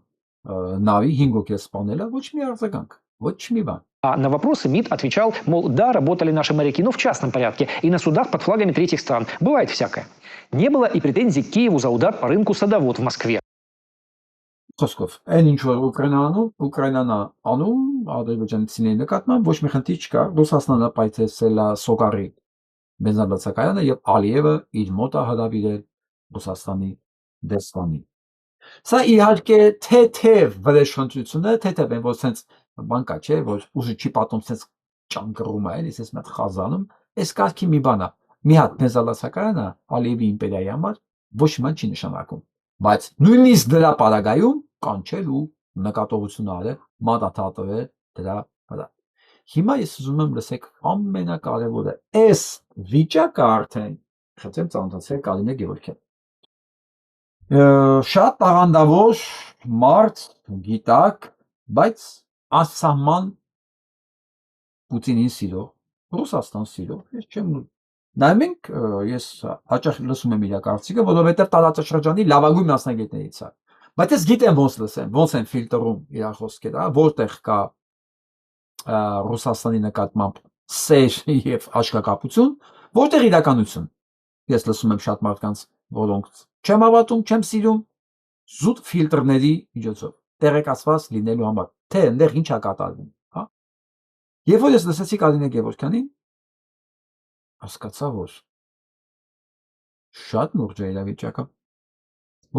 նավի 5 հոգի սպանել է ոչ մի արձագանք ոչ մի բան А на вопросы МИД отвечал, мол, да, работали наши моряки, но в частном порядке и на судах под флагами третьих стран. Бывает всякое. Не было и претензий к Киеву за удар по рынку Садовод в Москве. Խոսքով այն ինչ որ Ուկրաինան անում ադրբեջանցիների նկատմամբ ոչ մի խնդիր չկա Ռուսաստանը պայթեցել է Սոկարի Բենզալացակայանը եւ Ալիևը իր մոտ է հրավիրել Ռուսաստանի դեսպանի։ Սա իհարկե թեթև վրեժխնդրություն է, թեթև են որ sense բան կա, չէ, որ ուժը չի պատում sense ճանկռում է, էլի sense մտ խազանում, այս կարգի մի բան է։ մի հատ նեզալացակայանը Ալիևի իմպերիայի համար ոչ մի չի նշանակում, բայց նույնիսկ դրա պարագայում կանչելու նկատողություն արել, մատաթաթվել դրա վրա։ Հիմա ես ուզում եմ լսեք ամենակարևորը, այս վիճակը արդեն խնդրեմ ծանոթացրեք Կարինե Գևորգյան։ Շատ տաղանդավոր մարդ, գիտակ, բայց անսահման Պուտինին սիրող, Ռուսաստան սիրող, ես չեմ նայենք, ես հաճախ լսում եմ իր կարծիքը, որովհետև տարածաշրջանի լավագույն մասնագետներից է։ Բայց ես գիտեմ ոնց լսեմ, ոնց են ֆիլտրում իր խոսքերը, որտեղ կա Ռուսաստանի նկատմամբ սեր եւ աշկակապություն, որտեղ իրականություն։ Ես լսում եմ շատ մարդկանց, որոնք չեմ հավատում, չեմ սիրում, զուտ ֆիլտրների միջոցով տեղեկացված լինելու համար, թե այնտեղ ինչ է կատարվում, հա։ Երբ որ ես լսեցի Կարինե Գևորգյանին, հասկացա, որ շատ լուրջ է իրավիճակը,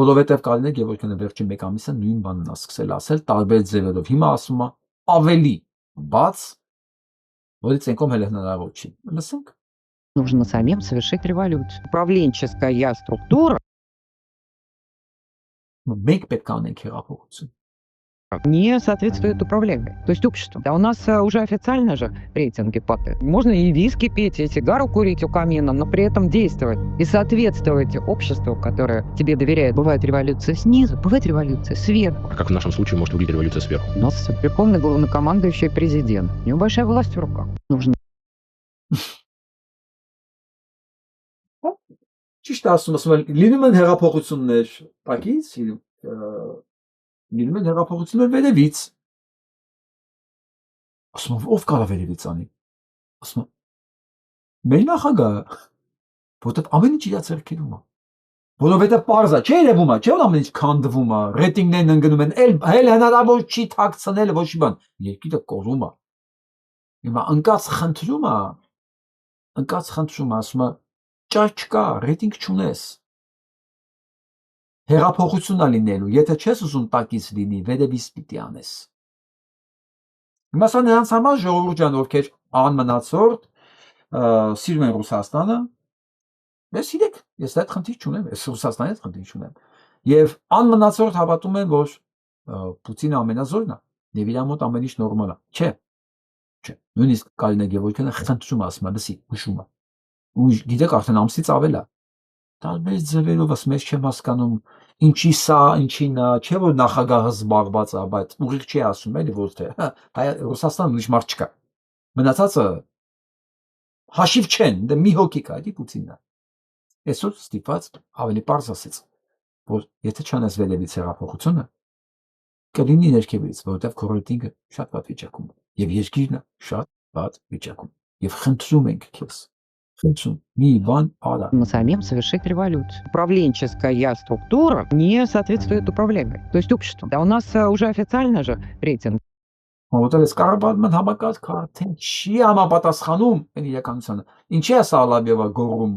որովհետև Կարինե Գևորգյանը վերջին մեկ ամիսը նույն բանն է սկսել ասել տարբեր ձևերով։ Հիմա ասում է ավելի բաց, որից ենկոմ հենց հնարավոր չի։ Լսենք։ Нужно самим совершить революцию. Управленческая структура Մենք պետք է անենք հեղափոխություն։ не соответствует управлению. То есть обществу. Да у нас уже официально же рейтинги падают. Можно и виски пить, и сигару курить у камина, но при этом действовать и соответствовать обществу, которое тебе доверяет. Бывает революция снизу, бывает революция сверху. А как в нашем случае может выглядеть революция сверху? У нас верховный главнокомандующий президент. У него большая власть в руках. Нужно Ճիշտ ասում եմ, լինում են հեղափոխություններ, տակից, լինում են հեղափոխություններ վերևից։ Ասում եմ, ով կարող է վերևից անի։ Ասում եմ, մեր նախագահը, որտեղ ամեն ինչ իր ձեռքերում է։ Որովհետև պարզ է, չէ երևում է, չէ որ ամեն ինչ քանդվում է, ռեյտինգներն ընկնում են, էլ հնարավոր չի թաքցնել ոչ մի բան։ Երկիրը կորում է։ Հիմա ընկած խնդրում ասում է, ճար չկա, ռեյտինգ չունես։ Հեղափոխություն է լինելու, եթե չես ուզում տակից լինի, վերևից պիտի անես։ Հիմա սա նրանց համար ժողովուրդ ջան, ովքեր անմնացորդ սիրում են Ռուսաստանը, ես իրեք, ես այդ խնդիր չունեմ, ես Ռուսաստանի հետ խնդիր չունեմ։ Եվ անմնացորդ հավատում են, որ Պուտինը ամենազորն է, եւ իր մոտ ամեն ինչ նորմալ է։ Չէ։ Նույնիսկ Կարինե Գևորգյանը խնդրում ասում է, լսի, հուշում է։ Ու գիտեք արդեն ամսից ավել է։ Տարբեր ձևերով ասում ես չեմ հասկանում, ինչի սա, ինչի նա, չէ որ նախագահը զբաղված է, բայց ուղիղ չի ասում էլի որ թե Ռուսաստանում ուրիշ մարդ չկա։ Մնացածը հաշիվ չեն, դե մի հոգի կա, էլի Պուտինն է։ Այսօր ստիպված ավելի պարզ ասեց, որ եթե չանես վերևից հեղափոխությունը, կլինի ներքևից, որովհետև քորեյտինգը շատ վատ վիճակում է, եւ երկիրն է շատ վատ վիճակում, եւ խնդրում ենք քեզ, խնդրում, մի բան արա։ самим совершить революцию. Управленческая структура не соответствует управлению. То есть обществу. Да у нас уже официально же рейтинг. Որտեղ էս կառավարման համակարգը արդեն չի համապատասխանում այն իրականությանը։ Ինչի է սա Ալաբիևը գոռում,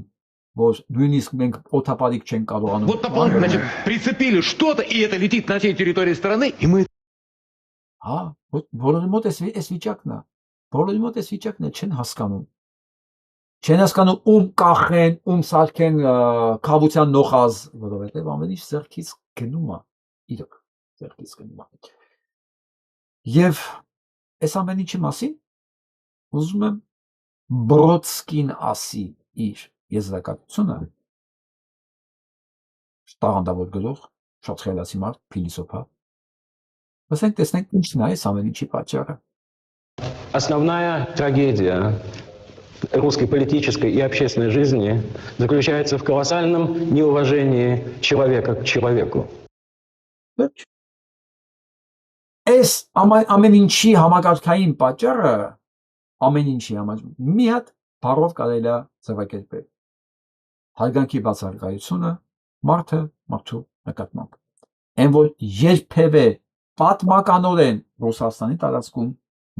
որ նույնիսկ մենք օթապարիկ չենք կարողանում։ Вот дополнительно, значит, прицепили что-то, и это летит на всей территории страны, и мы... Հա, բոլորի մոտ էս վիճակն է։ Բոլորի մոտ էս վիճակն է, չեն հասկանում։ Չեն հասկանում ում կախեն, ում սարքեն քավության նոխազ, որովհետև ամեն ինչ ձեռքից գնում է, իրոք, ձեռքից գնում է։ Եվ այս ամեն ինչի մասին ուզում եմ Բրոդսկին ասի իր եզրակացությունը, տաղանդավոր գրող, շատ խելացի մարդ, փիլիսոփա։ Ասենք տեսնենք ինչն է այս ամեն ինչի պատճառը։ Основная трагедия русской политической и общественной жизни заключается в колоссальном неуважении человека к человеку. Այս ամեն ինչի համակարգային պատճառը ամեն ինչի մի հատ բառով կարելի է ձևակերպել։ Հարգանքի բացառկայությունը մարդը մարդու նկատմամբ։ Այն որ երբևէ պատմականորեն Ռուսաստանի տարածքում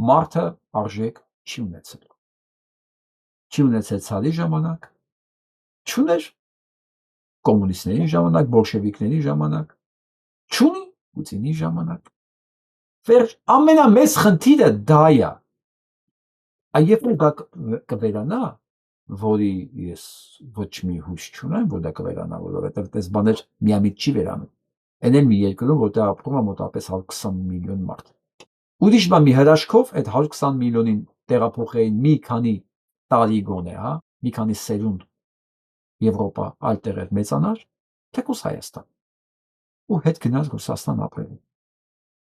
մարդը արժեք չի ունեցել։ Չի ունեցել ցարի ժամանակ, չուներ կոմունիստների ժամանակ, բոլշևիկների ժամանակ, չունի Պուտինի ժամանակ։ Վերջ ամենամեծ խնդիրը դա է։ Երբ որ դա կվերանա, որի ես ոչ մի հույս չունեմ, որ դա կվերանա, որովհետև այս բաներ միամիտ չի վերանում։ Այն էլ մի երկրում, որտեղ ապրում է մոտավորապես 120 միլիոն մարդ։ Ուրիշ բան մի հրաշքով այդ 120 միլիոնին տեղափոխեին մի քանի տարի գոնե, հա, մի քանի սերունդ Եվրոպա այլ տեղեր մեծանար, թեկուզ Հայաստան։ Ու հետ գնաց Ռուսաստան ապրելու։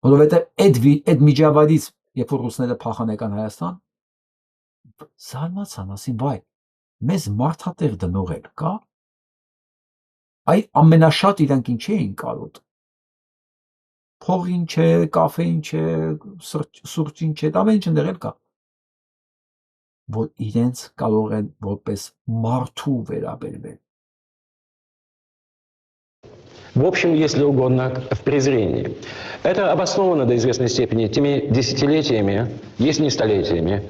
Որովհետև այդ միջավայրից, երբ որ ռուսները փախան եկան Հայաստան, զարմացան, ասին, բայ, մեզ մարդատեղ դնողել կա։ Այդ ամենաշատ իրանք ինչ էին կարոտ։ Փողին չէ, կաֆեին չէ, սուրճին չէ, ամեն ինչ ընդեղել կա։ Որ իրենց կարող են որպես մարդու վերաբերվել։ В общем, если угодно, в презрении. Это обосновано до известной степени теми десятилетиями, если не столетиями,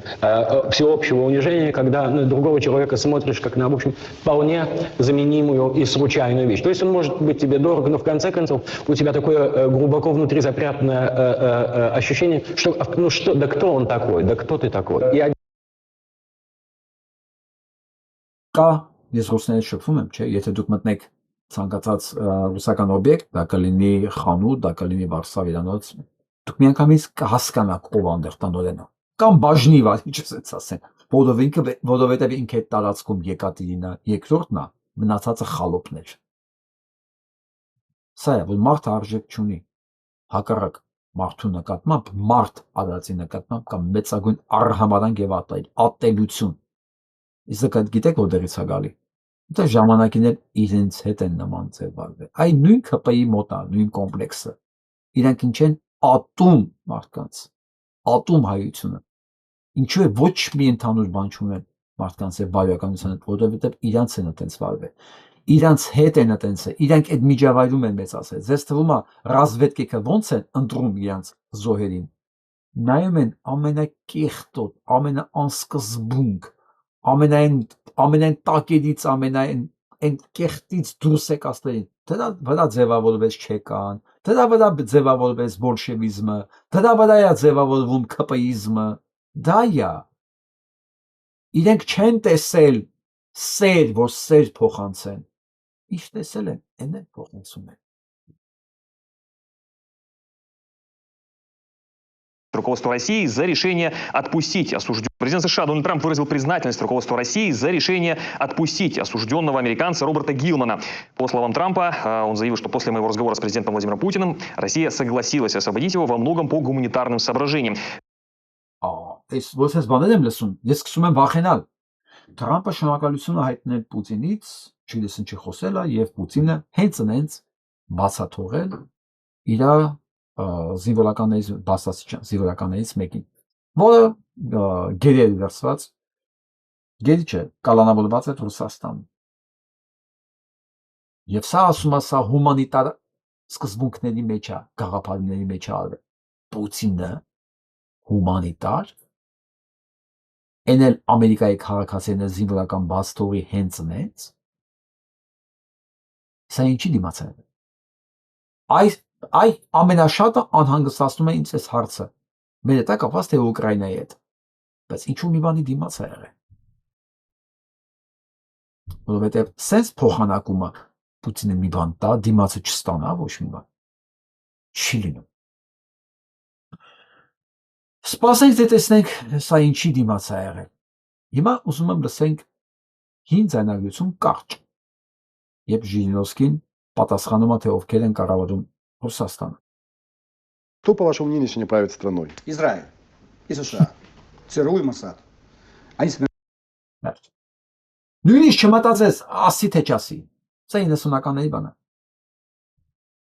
всеобщего унижения, когда на другого человека смотришь как на, в общем, вполне заменимую и случайную вещь. То есть он может быть тебе дорог, но в конце концов у тебя такое глубоко внутри запрятанное ощущение, что, ну что, да кто он такой, да кто ты такой. Կա, ես ռուսներից շփվում եմ, չէ, եթե դուք մտնեք ցանկացած ռուսական օբյեկտ, դա կլինի խանութ, դա կլինի Վարշավա հյուրանոց, դուք միանգամից կհասկանաք ով այնտեղ տնօրենը։ Կամ բաժնի վար, ինչպես ասեն, որովհետև ինքը այդ տարածքում Եկատերինա երկրորդն է, մնացածը խալոպներ։ Սա է, որ մարդը արժեք չունի, հակառակ մարդու նկատմամբ, մարդ արածի նկատմամբ կամ մեծագույն արհամարհանք եւ ատելություն։ Իսկ գիտեք որտեղից է գալի։ Դա ժամանակին էլ իրենց հետ են նման ձևավորվել։ Այ նույն ԿՊ-ի մոտ է, նույն կոմպլեքսը։ Իրանք ինչ են ատում մարդկանց, ատում հայությունը։ Ինչու է ոչ մի ընդհանուր բան չունեն մարդկանց եւ բարոյականության հետ, որովհետեւ իրանց են այտենց վարվել։ Իրանց հետ են այտենց, իրանք այդ միջավայրում են մեծացել։ Ձեզ թվում է ռազմվետկեքը ոնց են ընտրում իրանց զոհերին։ Նայում են ամենակեղտոտ, ամենաանսկզբունք, ամենայն տակերից, ամենայն կեղտից դուրս եկածներին, դրա վրա ձևավորվեց Չեկան, դրա վրա ձևավորվեց բոլշևիզմը, դրա վրա է ձևավորվում ԿՊ-իզմը, դա է։ Իրենք չեն տեսել սեր, որ սեր փոխանցեն, ինչ տեսել են, այն էլ փոխանցում են։ Руководство России за решение отпустить осужденного. Президент США Дональд Трамп выразил признательность руководству России за решение отпустить осужденного американца Роберта Гилмана. По словам Трампа, он заявил, что после моего разговора с президентом Владимиром Путиным Россия согласилась освободить его во многом по гуманитарным соображениям. Այս ոնց ես բաներ եմ լսում, ես սկսում եմ վախենալ։ Թրամփը շնորհակալություն հայտնել Պուտինից, չգիտես ինչի խոսել է, եւ Պուտինը հենց բացաթողել իր զինվորականներից բաստասիչան զինվորականներից մեկին, որը գերի վերցված, գերի չէ, կալանավորված է Ռուսաստանում։ Եվ սա ասում է, սա հումանիտար սկզբունքների մեջ է, գաղափարների մեջ է արվել։ Պուտինը հումանիտար, այն էլ Ամերիկայի քաղաքացիները զինվորական բաց թողի հենց նենց, սա ինչի դիմաց է։ Այ ամենաշատը անհանգստացնում է ինձ այս հարցը։ Մեր հետ է կապված թե Ուկրաինայի հետ, բայց ինչու մի բանի դիմաց է եղել։ Որովհետև սենց փոխանակումը Պուտինը մի բան տա, դիմացը չստանա ոչ մի բան։ Չի լինում։ Սպասենք թե տեսնենք սա ինչի դիմաց է եղել։ Հիմա ուզում եմ լսենք հին ձայնագրություն կարճ, երբ Ժիրինովսկին պատասխանում է թե ովքեր են կառավարում Ռուսաստանը։ Кто, по вашему мнению, сегодня правит страной? Израиль и США. ЦРУ и МОСАД. Они Նույնիսկ չմտածես ասի թե չասի։ Սա 90-ականների բան է։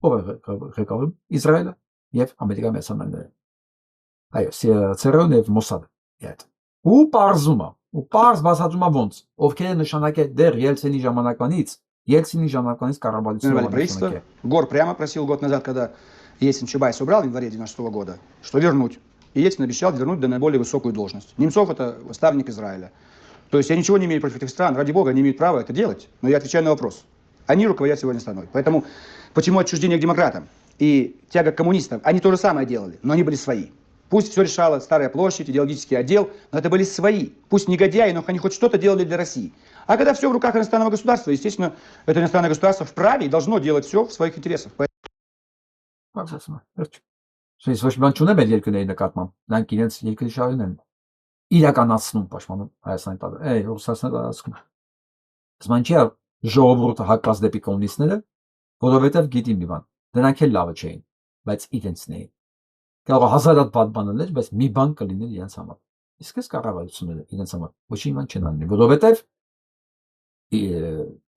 Ով է ղեկավարում Իսրայելը եւ Ամերիկայի Միացյալ Նահանգները։ Այո, ՑՌ-ն եւ ՄՈՍԱԴ-ը։ Ու պարզում է, ու պարզ բացատրում է ոնց, ովքեր են նշանակել դեռ Ելցինի ժամանակվանից կառավարությունը правительство. Гор прямо просил год назад, когда Ельцин Чубайс убрал в январе 1996 года, что вернуть. И Ельцин обещал вернуть до наиболее высокую должность. Немцов — это ставник Израиля. То есть я ничего не имею против этих стран, ради бога, они имеют право это делать, но я отвечаю на вопрос. Они руководят сегодня страной. Поэтому почему отчуждение к демократам и тяга к коммунистам, они то же самое делали, но они были свои. Пусть все решала Старая площадь, идеологический отдел, но это были свои. Пусть негодяи, но они хоть что-то делали для России. А когда все в руках иностранного государства, естественно, это иностранное государство вправе и должно делать все в своих интересах. Բացասում է, վերջ։ Ես ոչ մի բան չունեմ այդ երկրների նկատմամբ, նրանք իրենց երկրի շահերն են իրականացնում, պաշտպանում Հայաստանի տարածքում, Ռուսաստանի տարածքում։ Ասում չի ժողովուրդը հակված դեպի կոմունիստները, որովհետև գիտի մի բան, դրանք էլ լավը չէին, բայց իրենցն էին։ Կարող է հազար հատ բան անել, բայց մի բան կլիներ իրենց համար։ Իսկ այս կառավարությունները իրենց համար ոչ մի բան չեն անի, որովհետև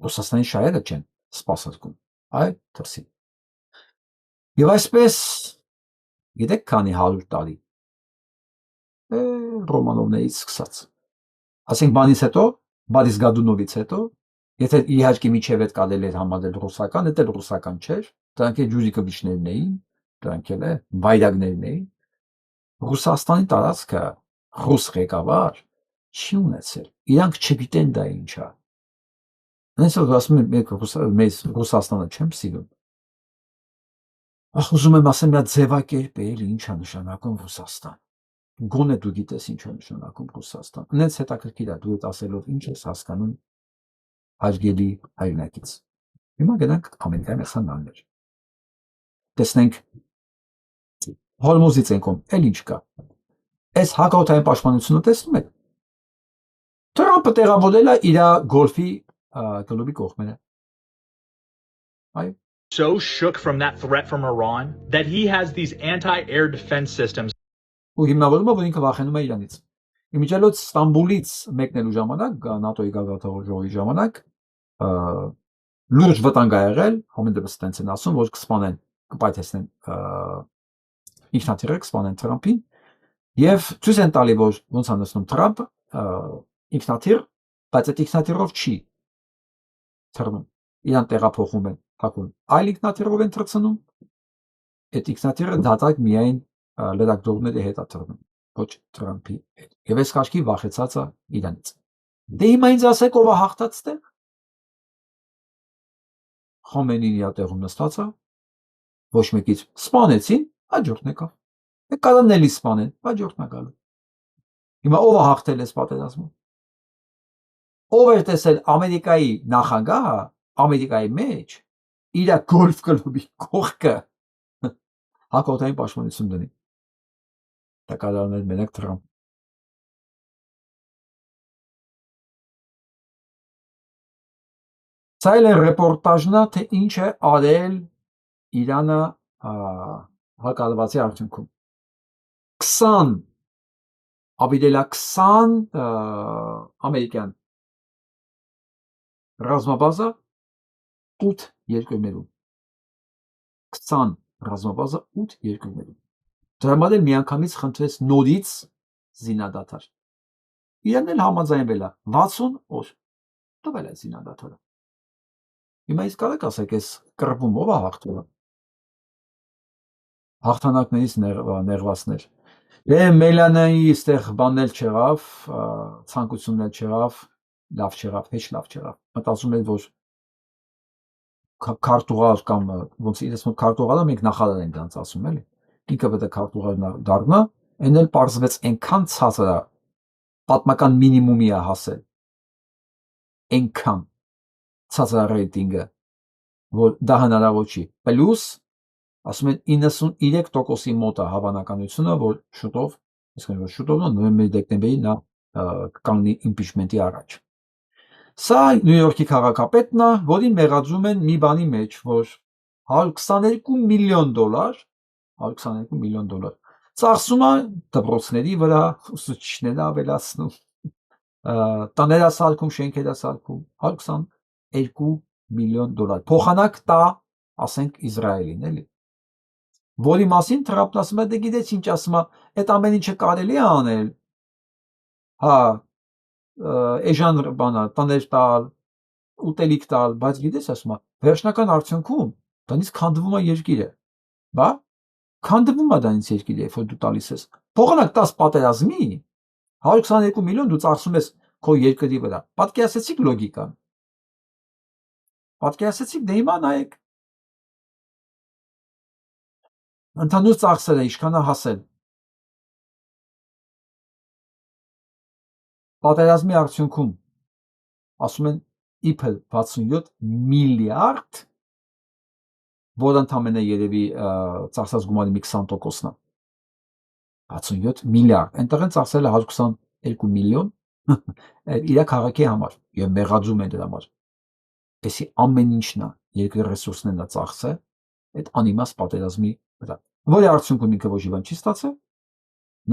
Ռուսաստանի շահերը չեն սպասարկում, այլ դրսի։ Եվ այսպես, գիտեք քանի 100 տարի Ռոմանովներից սկսած։ Ասենք բանից հետո, Բորիս Գոդունովից հետո, եթե իհարկե միջև այդ կարելի էր համարել ռուսական, դա ռուսական չէր, դրանք էլ ջուզիկովիչներն էին, դրանք էլ վայրագներն էին։ Ռուսաստանի տարածքը ռուս ղեկավար չի ունեցել։ Իրանք չգիտեն դա ինչ է։ Այնպես որ ասում են մեզ Ռուսաստանը չեմ սիրում։ Ուզում եմ ասեմ, նա ձևակերպ է, ինչ է նշանակում Ռուսաստան։ Գոնե դու գիտես ինչ է նշանակում Ռուսաստան։ Այնց հետաքրքիր է դու այդ ասելով ինչ ես հասկանում հարգելի հայրենակից։ Հիմա գնանք ամենքան մեծանալներ։ Տեսնենք Հորմուզից ենքում, էլ ինչ կա։ Այս հակաօդային պաշտպանությունը տեսնում եք։ Թրամփը տեղավորել է իր գոլֆի կլուբի կողմերը։ Այո։ So shook from that threat from Iran that he has these anti-air defense systems. Ու հիմնավորում է, որ ինքը վախենում է Իրանից։ Իմիջիայլոց Ստամբուլից մեկնելու ժամանակ, ՆԱՏՕ-ի գագաթնաժողովի ժողովի ժամանակ լուրջ վտանգ ա եղել, համենდեպս տենց են ասում, որ կսպանեն, կպայթեցնեն ինքնաթիռը, կսպանեն Թրամփին, եւ ցույց են տալի, որ ոնց է նստում Թրամփը ինքնաթիռ, բայց այդ ինքնաթիռով չի թռնում։ Իրան տեղափոխում են, թաքուն այլ ինքնաթիռով են թռցնում, այդ ինքնաթիռը դատարկ միայն լրագրողների հետ է թռնում, ոչ Թրամփի հետ։ Եվ այս քաշքի վախեցած է Իրանից։ Դե հիմա ինձ ասեք ով է հաղթած տեղ։ Խոմեյնին իր տեղում նստած է, ոչ մեկից սպանեցին, հաջորդն եկավ։ Կարան էլի սպանեն, հաջորդն է գալու։ Հիմա ով է հաղթել այս պատերազմում։ Ով էր տեսել Ամերիկայի նախագահը Ամերիկայի մեջ իր գոլֆ կլուբի կողքը հակաօդային պաշտպանություն դնի։ Դա կատարներ մենակ Թրամփ։ Սա էլ է ռեպորտաժնա, թե ինչ է արել Իրանը հակառակվածի արդյունքում։ 20 ավիրելա 20 ամերիկյան ռազմաբազա 8 երկրներում 20 ռազմաբազա 8 երկրներում դրա համար էլ միանգամից խնդրեց նորից զինադադար Իրանն էլ համաձայնվել է 60 օր տվել է զինադադարը հիմա իսկ կարեք ասեք այս կռվում ով է հաղթել հաղթանակներից ներվածներ Մելանայի այստեղ բաննել չեղավ, ցանկություններ չեղավ, լավ չեղավ, հեչ լավ չեղավ։ Մտածում եմ, որ քարտուղար կամ ոնց իրենց մոտ քարտուղարը մենք նախարար ենք դրանց ասում էլի։ Ինքը պետք է քարտուղար դառնա, այն էլ պարզվեց այնքան ցածր է, պատմական մինիմումի է հասել։ Այնքան ցածր է ռեյտինգը, որ դա հնարավոր չի։ Պլյուս ասում են 93%-ի մոտ է հավանականությունը, որ շուտով, այսինքն որ շուտով նոյեմբեր-դեկտեմբերի նա կանգնի իմպիչմենտի առաջ։ Սա Նյու Յորքի քաղաքապետն է, որին մեղադրում են մի բանի մեջ, որ $122 միլիոն ծախսում է դպրոցների վրա, ուսուցիչները ավելացնում, տաներ սարքում, շենքեր սարքում, $122 միլիոն, փոխանակ տա, ասենք Իսրայելին, էլի։ Որի մասին Թրամփն ասում է, դե գիտես ինչ ասում է, այդ ամեն ինչը կարելի է անել, հա, էժան բանա, տաներ տալ, ուտելիք տալ, բայց գիտես ասում է, վերջնական արդյունքում դրանից քանդվում է երկիրը, բա, քանդվում է դրանից երկիրը, երբ որ դու տալիս ես, փոխանակ տաս պատերազմի, 122 միլիոն դու ծախսում ես քո երկրի վրա, պատկերացրեցիք լոգիկան, պատկերացրեցիք, դե հիմա նայեք, ընդհանուր ծախսերը ինչքան է հասել պատերազմի արդյունքում ասում են իբր 67 միլիարդ, որ ընդամենը երևի ծախսած գումարի մի 20%-ն է։ 67 միլիարդ, այնտեղ են ծախսել 122 միլիոն իր քաղաքի համար եւ մեղադրում են դրա համար։ Էսի ամեն ինչն է, երկրի ռեսուրսներն է ծախսել այդ անիմաստ պատերազմի վրա։ Որի արդյունքում ինքը ոչ մի բան չի ստացել,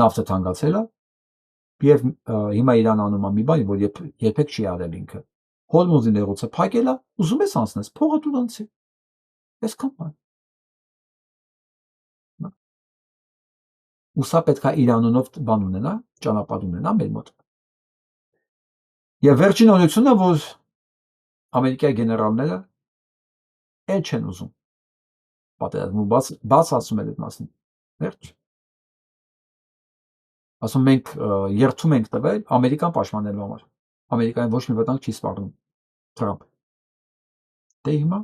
նավթը թանկացել է եւ հիմա Իրանը անում է մի բան, որ երբեք չի արել ինքը։ Հորմուզի նեղուցը փակել է, ուզում ես անցնես, փողը դու անցի։ Այսքան բան։ Ու սա պետք է Իրանունով բան ունենա, ճանապարհ ունենա մեր մոտ։ Եվ վերջին օրությունը, որ Ամերիկայի գեներալները էլ չեն ուզում պատերազմը բաց ասում են այդ մասին։ Վերջ։ Ասում մենք երթում ենք տվել Ամերիկան պաշտպանելու համար։ Ամերիկային ոչ մի վտանգ չի սպառնում։ Թրամփ։ Դե հիմա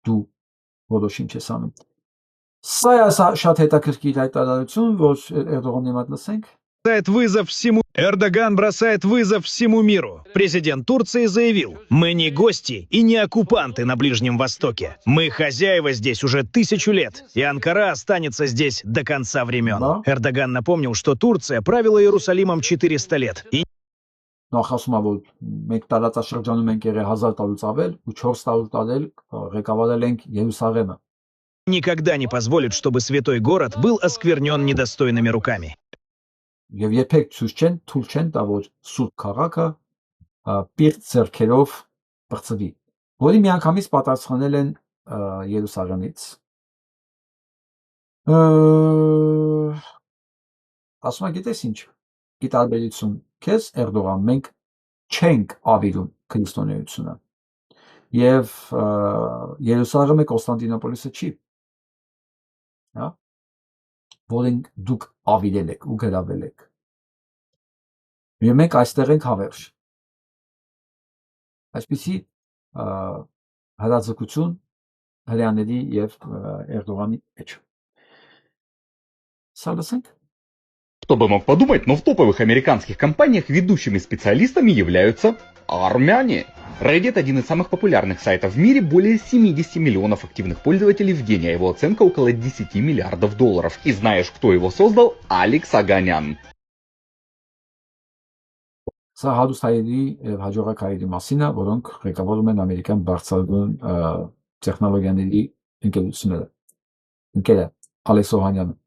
դու որոշ ինչ ես անում։ Սա է շատ հետաքրքիր հայտարարություն, որ Էրդողանի մոտ լսենք։ Эрдоган бросает вызов всему миру. Президент Турции заявил: «Мы не гости и не оккупанты на Ближнем Востоке. Мы хозяева здесь уже 1000 лет, и Анкара останется здесь до конца времен». Да. Эрдоган напомнил, что Турция правила Иерусалимом 400 лет. И Նախ ասում եմ, որ մենք տարածաշրջանում ենք եղել 1000 տարուց ավել ու 400 տարել ղեկավարել ենք Երուսաղեմը։ никогда не позволит, чтобы святой город был осквернен недостойными руками. Եվ երբեք ցույց չեն, թույլ չեն տա, որ սուրբ քաղաքը պիղծ ձեռքերով բացվի, որի միանգամից պատասխանել են Երուսաղեմից։ Ասում եմ, գիտես ինչ, ի տարբերություն քեզ Էրդողան, մենք չենք ավիրում քրիստոնեությունը։ Եվ Երուսաղեմը Կոստանդինոպոլիսը չի։ Հա? Որին դուք ավիրել եք ու գրավել եք։ Եվ մենք այստեղ ենք հավերժ։ Այսպիսի հրաձգություն հրյաների եւ Էրդողանի մեջ։ Սա լսենք։ Кто бы мог подумать, но в топовых американских компаниях ведущими специалистами являются армяне. Reddit — один из самых популярных сайтов в мире, более 70 миллионов активных пользователей в день, а его оценка около 10 миллиардов долларов. И знаешь, кто его создал? Алекс Аганян. Սա հադուս հայերի եւ հաջողակ հայերի մասին է, որոնք ղեկավարում են ամերիկյան բարձրագույն տեխնոլոգիաների ընկերությունները։ Ընկերը Ալեքս Օհանյանը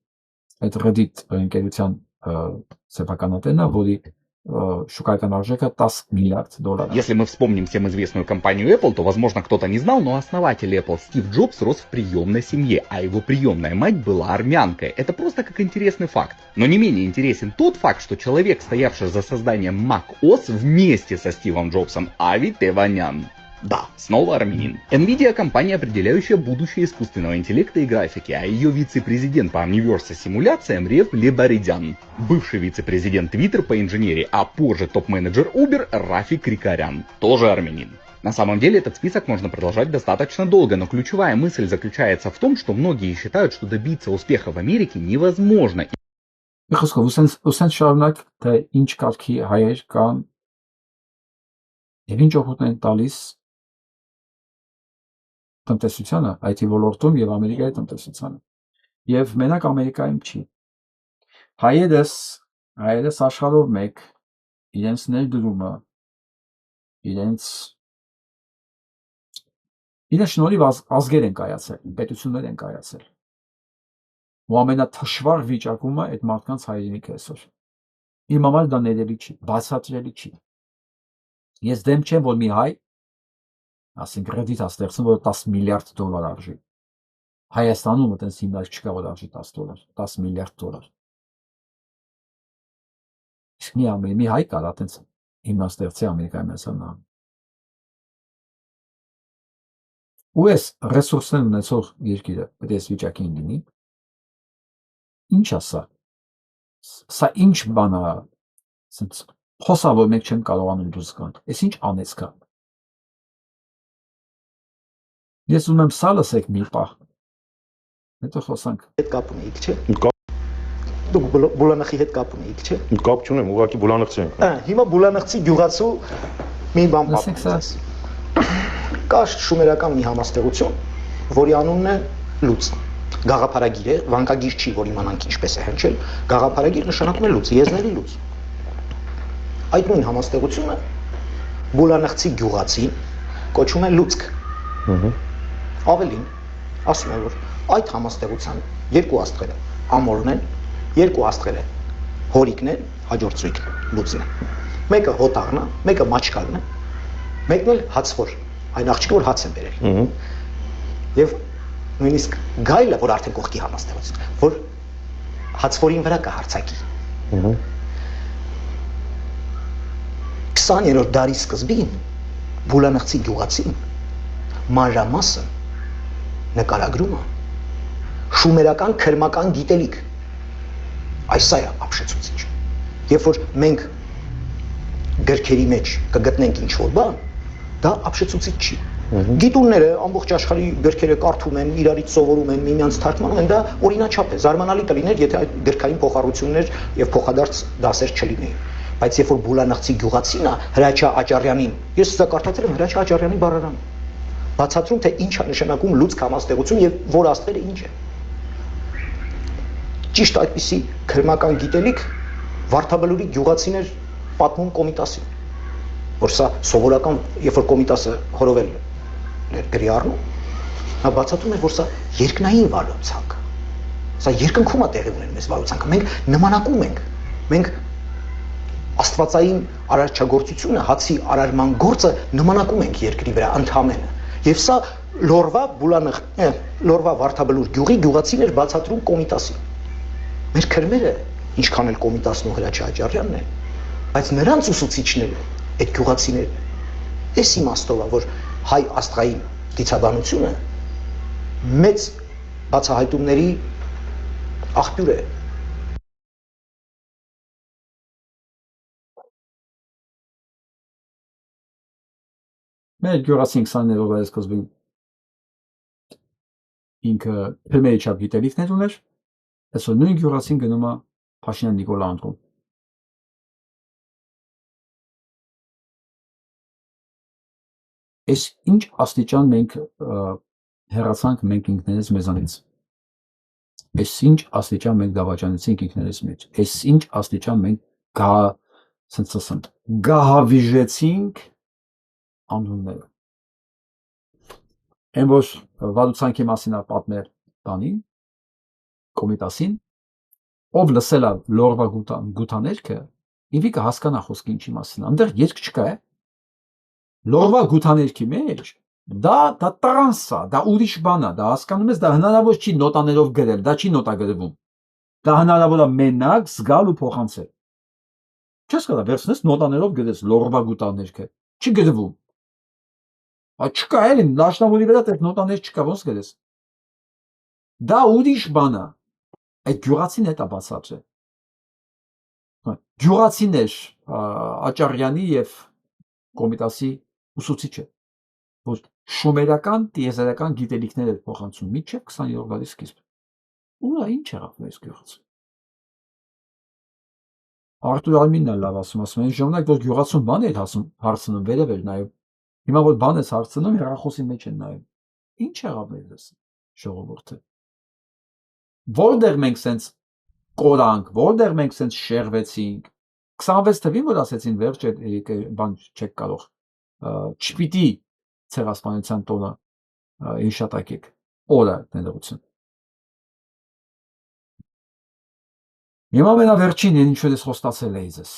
այդ Reddit ընկերության սեփականատերն է, որի շուկայական արժեքը 10 миллиард долларов. Если мы вспомним всем известную компанию Apple, то, возможно, кто-то не знал, но основатель Apple Стив Джобс рос в приемной семье, а его приемная мать была армянкой. Это просто как интересный факт. Но не менее интересен тот факт, что человек, стоявший за созданием Mac OS вместе со Стивом Джобсом, Ави Теванян. Да, снова армянин. Nvidia — компания, определяющая будущее искусственного интеллекта и графики, а ее вице-президент по Omniverse симуляциям Рев Лебаридян. Бывший вице-президент Twitter по инженерии, а позже топ-менеджер Uber Рафи Крикарян. Тоже армянин. На самом деле этот список можно продолжать достаточно долго, но ключевая мысль заключается в том, что многие считают, что добиться успеха в Америке невозможно. Ուսեն շարունակ թե ինչ կարգի հայեր կան եւ ինչ օգուտ են տալիս տնտեսությանը, IT ոլորտում եւ Ամերիկայի տնտեսությանը։ Եվ մենակ Ամերիկայում չի։ Հայերս աշխարհով մեկ իրենց ներդրումը, իրենց շնորհիվ ազգեր են կայացել, պետություններ են կայացել։ Ու ամենաթշվառ վիճակումը այդ մարդկանց հայրենիքը այսօր։ Իմ համար դա ներելի չի, բացատրելի չի։ Ես դեմ չեմ, որ մի հայ ասենք Reddit-ը ստեղծում, որ 10 միլիարդ դոլար արժի։ Հայաստանում այդպես հիմնարկ չկա, որ արժի 10 դոլար, 10 միլիարդ դոլար։ Իսկ մի հայ կար այդպես հիմնաստեղծի Ամերիկայի մեծանան։ Ու այս ռեսուրսներ ունեցող երկիրը պետք է այս վիճակին լինի։ Ինչ ասա։ Սա ինչ բան է։ Սենց խոսա, որ մենք չենք կարողանում դուրս գանք։ Այս ինչ անեց կա։ Ես ուզում եմ սա լսեք մի պահ։ Հետո խոսանք։ Այդ կապ ունեիք, չէ՞։ Դուք Բուլանախի հետ կապ ունեիք, չէ՞։ Կապ չունեմ, ուղղակի Բուլանախցի ենք։ Հիմա Բուլանախցի գյուղացու մի բան պատմեմ։ Կա շումերական մի համաստեղություն, որի անունն է լուծ։ Գաղափարագիր է, վանկագիր չի, որ իմանանք ինչպես է հնչել, գաղափարագիր նշանակում է լուծ, եզների լուծ։ Այդ նույն համաստեղությունը Բուլանախցի գյուղացին կոչում է լուծք։ Ավելին, ասում է, որ այդ համաստեղության երկու աստղերը ամորն են, երկու աստղերը հորիկն են, հաջորդ զույգը լուծն է։ Մեկը հոտաղն է, մեկը մաչկալն է, մեկն էլ հացվոր, այն աղջիկը, որ հաց է բերել։ Եվ նույնիսկ գայլը, որ արդեն կողքի համաստեղություն, որ հացվորին վրա կհարցակի։ 20-րդ դարի սկզբին Բուլանախցի գյուղացին մանրամասը նկարագրում է շումերական քրմական գիտելիք։ Այս սա է ապշեցուցիչ։ Երբ որ մենք գրքերի մեջ կգտնենք ինչ-որ բան, դա ապշեցուցիչ չի։ Գիտունները ամբողջ աշխարհի գրքերը կարդում են, իրարից սովորում են, միմյանց թարգմանում են, դա օրինաչափ է, զարմանալի կլիներ, եթե այդ գրքային փոխառություններ եւ փոխադարձ դասեր չլինեին։ Բայց երբ որ Բուլանախցի գյուղացին է Հրաչյա Աճարյանին, ես սա կարդացել եմ Հրաչյա Աճարյանի բառարանը, բացատրում թե ինչ է նշանակում լուծք համաստեղություն եւ որ աստղերը ինչ է։ Ճիշտ այդպիսի քրմական գիտելիք Վարդաբլուրի գյուղացիներ պատմում Կոմիտասին, որ սա սովորական, երբ որ Կոմիտասը հորովել գրի առնում, նա բացատրում էր, որ սա երկնային վարուցանք, սա երկնքում է տեղի ունեն մեզ վարուցանքը, մենք նմանակում ենք, մենք աստվածային արարչագործությունը, հացի արարման գործը նմանակում ենք երկրի վրա ընդհանրապես, եւ սա Լորվա Վարդաբլուր գյուղի գյուղացիներ բացատրում Կոմիտասին։ Մեր քրմերը, ինչքան էլ Կոմիտասն ու Հրաչյա Աճարյանն են, բայց նրանց ուսուցիչները, այդ գյուղացիները, այս իմաստով է, որ հայ աստղային դիցաբանությունը մեծ բացահայտումների աղբյուր է։ Մեր գյուղացին 20-րդ դարի սկզբին ինքը փրմերի չափ գիտելիքներ ուներ, այսօր նույն գյուղացին գնում է Փաշինյան Նիկոլա Անդրոն։ Այս ինչ աստիճան մենք հեռացանք մենք ինքներս մեզանից։ Այս ինչ աստիճան մենք դավաճանեցինք ինքներս մեջ։ Այս ինչ աստիճան մենք գահավիժեցինք անունները։ Այն որ վարուցանքի մասին է պատմել բանին, Կոմիտասին, ով լսել է Լորվա գութաներքը, ինքը կհասկանա խոսքը ինչի մասին։ Այնտեղ երկ չկա է։ Լորվա գութաներքի մեջ դա տրանս է, դա ուրիշ բան է, դա հասկանում ես, դա հնարավոր չի նոտաներով գրել, դա չի նոտագրվում։ Դա հնարավոր է մենակ զգալ ու փոխանցել։ Չես կարող վերցնես նոտաներով գրես Լորվա գութաներքը, չի գրվում։ Չկա էլի, դաշնամուրի վրա այդ նոտաներ չկա, ոնց գրես։ Դա ուրիշ բան է։ Այդ գյուղացին հետ է բացատրել։ Գյուղացին էր Աճարյանի եւ Կոմիտասի ուսուցիչը, որ շումերական տիեզերական գիտելիքներ էր փոխանցում մինչև 20-րդ դարի սկիզբ։ Ու ինչ եղավ մեր գյուղացին։ Արտուր Արմինն էլ լավ ասում է, ժամանակ որ գյուղացուն բան էր հարցնում, վերև էր նայում։ Հիմա որ բան ես հարցնում, հեռախոսի մեջ են նայում։ Ինչ եղավ մեզ ժողովուրդը։ Որտեղ մենք սենց կորանք, որտեղ մենք սենց շեղվեցինք։ 26 թվին որ ասեցին վերջ բան չեք կարող։ Չպիտի ցեղասպանության տոնը հիշատակեք։ Օրը ներողություն։ Հիմա ամենավերջին ինչ որ ես խոստացել էի ձեզ։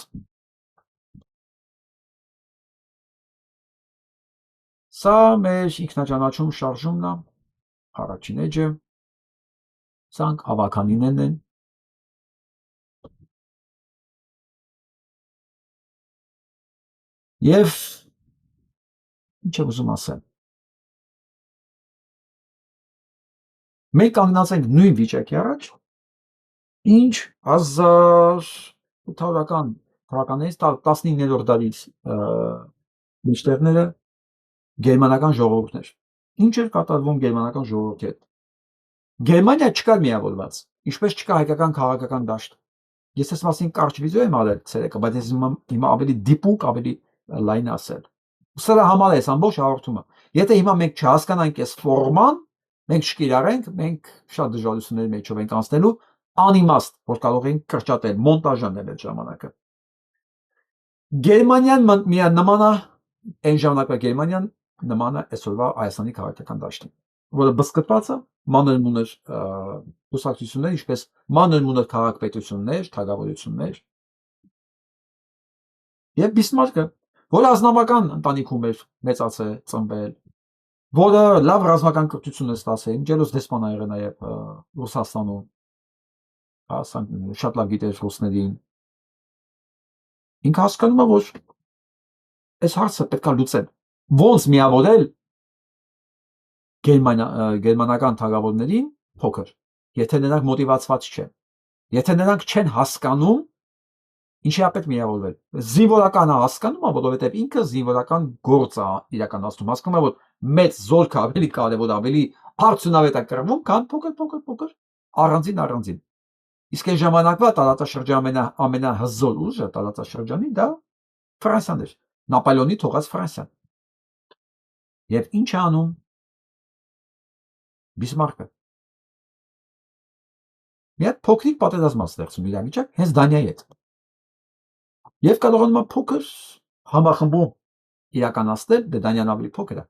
Սա մեր ինքնաճանաչում շարժումն է, առաջին էջը, սրանք ավականիներն են, և ինչ եմ ուզում ասել, մենք կանգնած ենք նույն վիճակի առաջ, ինչ 1800 թվականներից 15-րդ դարից մինչտեղները գերմանական ժողովուրդներ։ Ինչ էր կատարվում գերմանական ժողովրդի հետ։ Գերմանիա չկար միավորված, ինչպես չկա հայկական քաղաքական դաշտ։ Ես այս մասին կարճ վիդեո եմ արել ցերեկը, բայց ես հիմա ավելի դիպուկ, ավելի լայն ասել։ Սրա համար է այս ամբողջ հաղորդումը։ Եթե հիմա մենք չհասկանանք այս ֆորման, մենք չկիրառենք, մենք շատ դժվարությունների մեջով ենք անցնելու, անիմաստ, որ կարող ենք կրճատել, մոնտաժանել այդ ժամանակը։ Գերմանիան նման է, այն ժամանակվա Գերմանիան նման է այսօրվա Հայաստանի քաղաքական դաշտին, որը բսկտված է մանր-մունր կուսակցություններ, ինչպես մանր-մունր քաղաքպետություններ, թագավորություններ։ Եվ Բիսմարկը, որը ազնվական ընտանիքում էր մեծացել, ծնվել, որը լավ ռազմական կրթություն է ստացել, ջելոս դեսպան ա եղել նաև Ռուսաստանում, շատ լավ գիտեր ռուսներին։ Ինքը հասկանում է, որ այս հարցը պետք է լուծել։ Ոնց միավորել գերմանական թագավորներին փոքր, եթե նրանք մոտիվացված չեն, եթե նրանք չեն հասկանում, ինչի է պետք միավորվել։ Զինվորականը հասկանում է, որովհետև ինքը զինվորական գործ է իրականացնում, հասկանում է, որ մեծ զորքը ավելի կարևոր, ավելի արդյունավետ է կրվում, քան փոքր առանձին։ Իսկ այն ժամանակվա տարածաշրջանի ամենահզոր ուժը տարածաշրջանի դա Ֆրանսիան էր, Նապոլեոնի թողած Ֆրանսիան։ Եվ ինչ է անում Բիսմարկը։ Մի հատ փոքրիկ պատերազմ է ստեղծում իրավիճակ հենց Դանիայի հետ։ Եվ կարողանում է փոքր համախմբում իրականացնել, Դանիան ավելի փոքր է։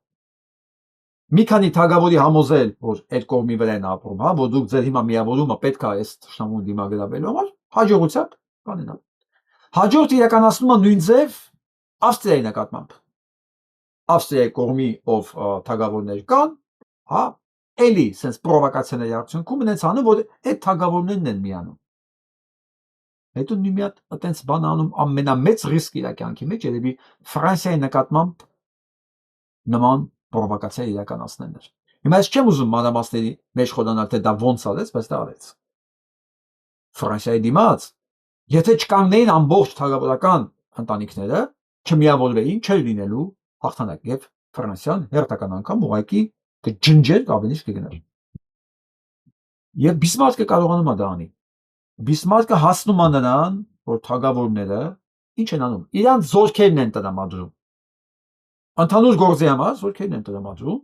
Մի քանի թագավորի համոզել, որ այդ կողմի վրա են ապրում, հա, որ դուք ձեր հիմա միավորումը պետք է այս թշնամուն դիմագրավելու համար, հաջողությամբ կանենալ։ Հաջորդ իրականացնում է նույն ձև Ավստրիայի նկատմամբ։ Ավստրիայի կողմի ով թագավորներ կան, հա, էլի sense պրովոկացիաների արդյունքում ունեց անում, որ այդ թագավորներն են միանում։ Հետո մի հատ այտենց բան անում ամենամեծ ռիսկ իր կյանքի մեջ, երևի Ֆրանսիայի նկատմամբ նման պրովոկացիա իրականացնելն էր։ Հիմա ես չեմ ուզում մանրամասների մեջ խորանալ, թե դա ոնց արեց, բայց դա արեց։ Ֆրանսիայի դիմաց, եթե չկանգնեին ամբողջ թագավորական ընտանիքները, չմիավորվեին, չէր լինելու հաղթանակ, եւ Ֆրանսիան հերթական անգամ ուղղակի կջնջեր ավելի կգներ։ Եվ Բիսմարկը կարողանում է դա անի։ Բիսմարկը հասնում է նրան, որ թագավորները ինչ են անում։ Իրանց զորքերն են տրամադրում։ Ընդհանուր գործի համար զորքերն են տրամադրում։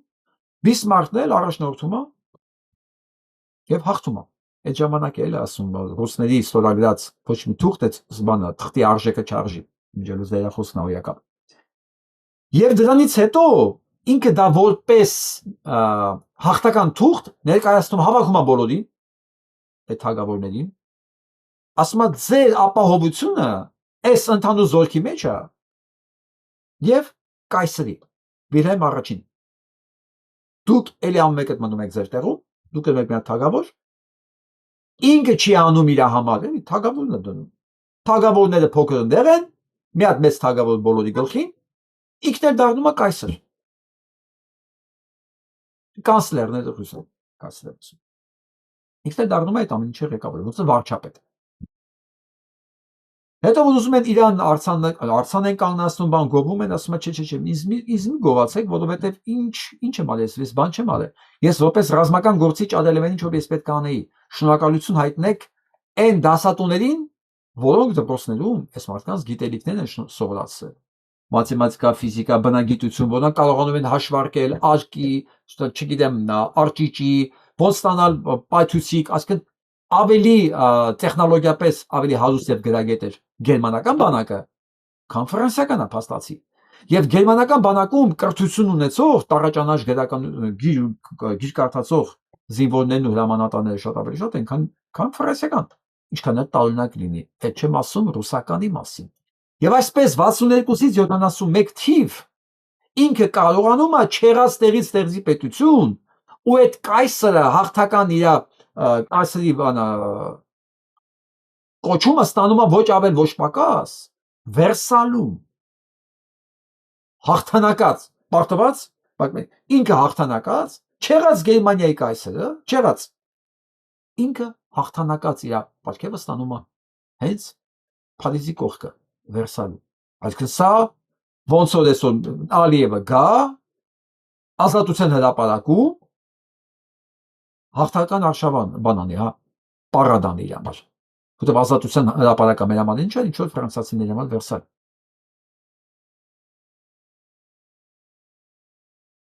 Բիսմարկն էլ առաջնորդում է եւ հաղթում է։ Այդ ժամանակ էլ ասում ռուսների ստորագրած ոչ մի թուղթ է զբանը թղթի արժեքը չարժի։ Միջելուց դերախոսն ավիական։ Եվ դրանից հետո ինքը դա որպես հաղթական թուղթ ներկայացնում հավաքում է բոլորին, այդ թագավորներին, ասում է ձեր ապահովությունը այս ընդհանուր զորքի մեջ է եւ կայսրի Վիլհելմ առաջին։ Դուք էլի ամենը մնում եք ձեր տեղում, դուք եք մի հատ թագավոր, ինքը չի անում իր համար, էլի թագավորն է դնում։ Թագավորները փոքր ընդեղ են, մի հատ մեծ թագավոր բոլորի գլխին, ինքն էլ դառնում է կայսր։ Կանցլերն է դրուսը, կանցլերը։ Ինքն էլ դառնում է այդ ամեն ինչի ղեկավար, ոնց վարչապետ։ Հետո որ ուզում են իրան արցան են կանգնացնում, բան գովում են, ասում է չէ, ինձ մի գովացեք, որովհետև ինչ եմ արել, ես բան չեմ արել։ Ես որպես ռազմական գործիչ արել եմ ինչ որ ես պետք է անեի։ Շնորհակալություն հայտնեք այն դասատուներին, որոնք դպրոցներում այս մարդկանց գիտելիքներն են սովորացրել։ Մաթեմատիկա, ֆիզիկա, բնագիտություն, որոնք կարողանում են հաշվարկել արկի, չգիտեմ, արճիճի, ոնց ստանալ պայթուցիկ, այսինքն ավելի տեխնոլոգիապես ավելի հարուստ եւ գրագետ էր գերմանական բանակը, քան ֆրանսիականը փաստացի։ Եվ գերմանական բանակում կրթություն ունեցող, տարաճանաչ գիր կարդացող զինվորներն ու հրամանատարները շատ ավելի շատ են, քան ֆրանսիական։ Ինչքան էլ տարօրինակ լինի, այդ չեմ ասում ռուսականի մասին։ Եվ այսպես 62-ից 71 թիվ ինքը կարողանում է չեղած տեղից տեղի պետություն ու այդ կայսրը հաղթական իր կայսրի կոչումը ստանում է ոչ ավել ոչ պակաս Վերսալում հաղթանակած պարտված ինքը հաղթանակած չեղած Գերմանիայի կայսրը չեղած ինքը հաղթանակած իր պարգևը ստանում է հենց Փարիզի կողքը Վերսալում այսինքն սա ոնց որ այսօր Ալիևը գա ազատության հրապարակում հաղթական արշավան բանանի, հա, պարադանի համար։ Որտեղ ազատության հրապարակը մեր համար ինչ է, ինչ որ ֆրանսիացիների համար Վերսալ։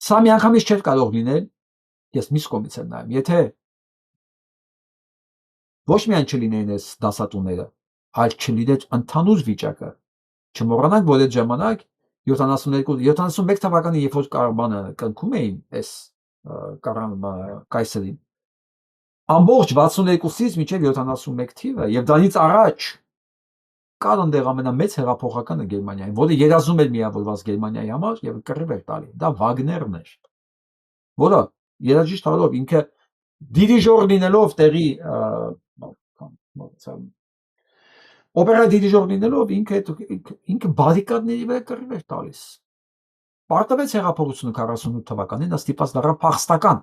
Սա միանգամից չէր կարող լինել, ես մյուս կողմից եմ նայում, եթե ոչ միայն չլինեին այս դասատուները, այլ չլիներ ընդհանուր վիճակը։ Չմոռանանք, որ այդ ժամանակ 71 թվականի երբ որ Կարամանը կնքում էին այս կայսերին, ամբողջ 62-ից մինչև 71 թիվը եւ դրանից առաջ կար այնտեղ ամենամեծ հեղափոխականը Գերմանիայի, որը երազում էր միավորված Գերմանիայի համար եւ կռիվ էր տալի։ Դա Վագներն էր, որը երաժիշտ հարով ինքը դիրիժոր լինելով տեղի օպերա դիրիժոր լինելով ինքը բարիկադների վրա կռիվ էր տալիս։ Պարտվեց հեղափոխությունը 48 թվականին, նա ստիպված դառավ փախստական։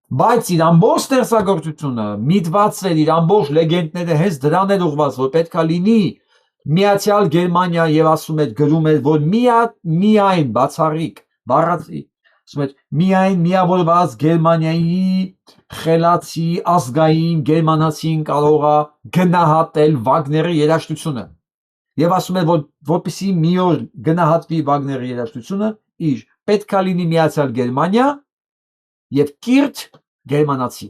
Բայց իր ամբողջ ստեղծագործությունը միտված էր, իր ամբողջ լեգենդները հենց դրան էր ուղղված, որ պետքա լինի Միացյալ Գերմանիա եւ ասում էր գրում էր, որ միայն բացառիկ բառացի, ասում էր միայն միավորված Գերմանիայի խելացի ազգային գերմանացին կարող է գնահատել Վագների երաժշտությունը։ Եվ ասում էր, որ որպեսզի մի օր գնահատվի Վագների երաժշտությունը, իր պետքա լինի Միացյալ Գերմանիա եւ կիրթ գերմանացի։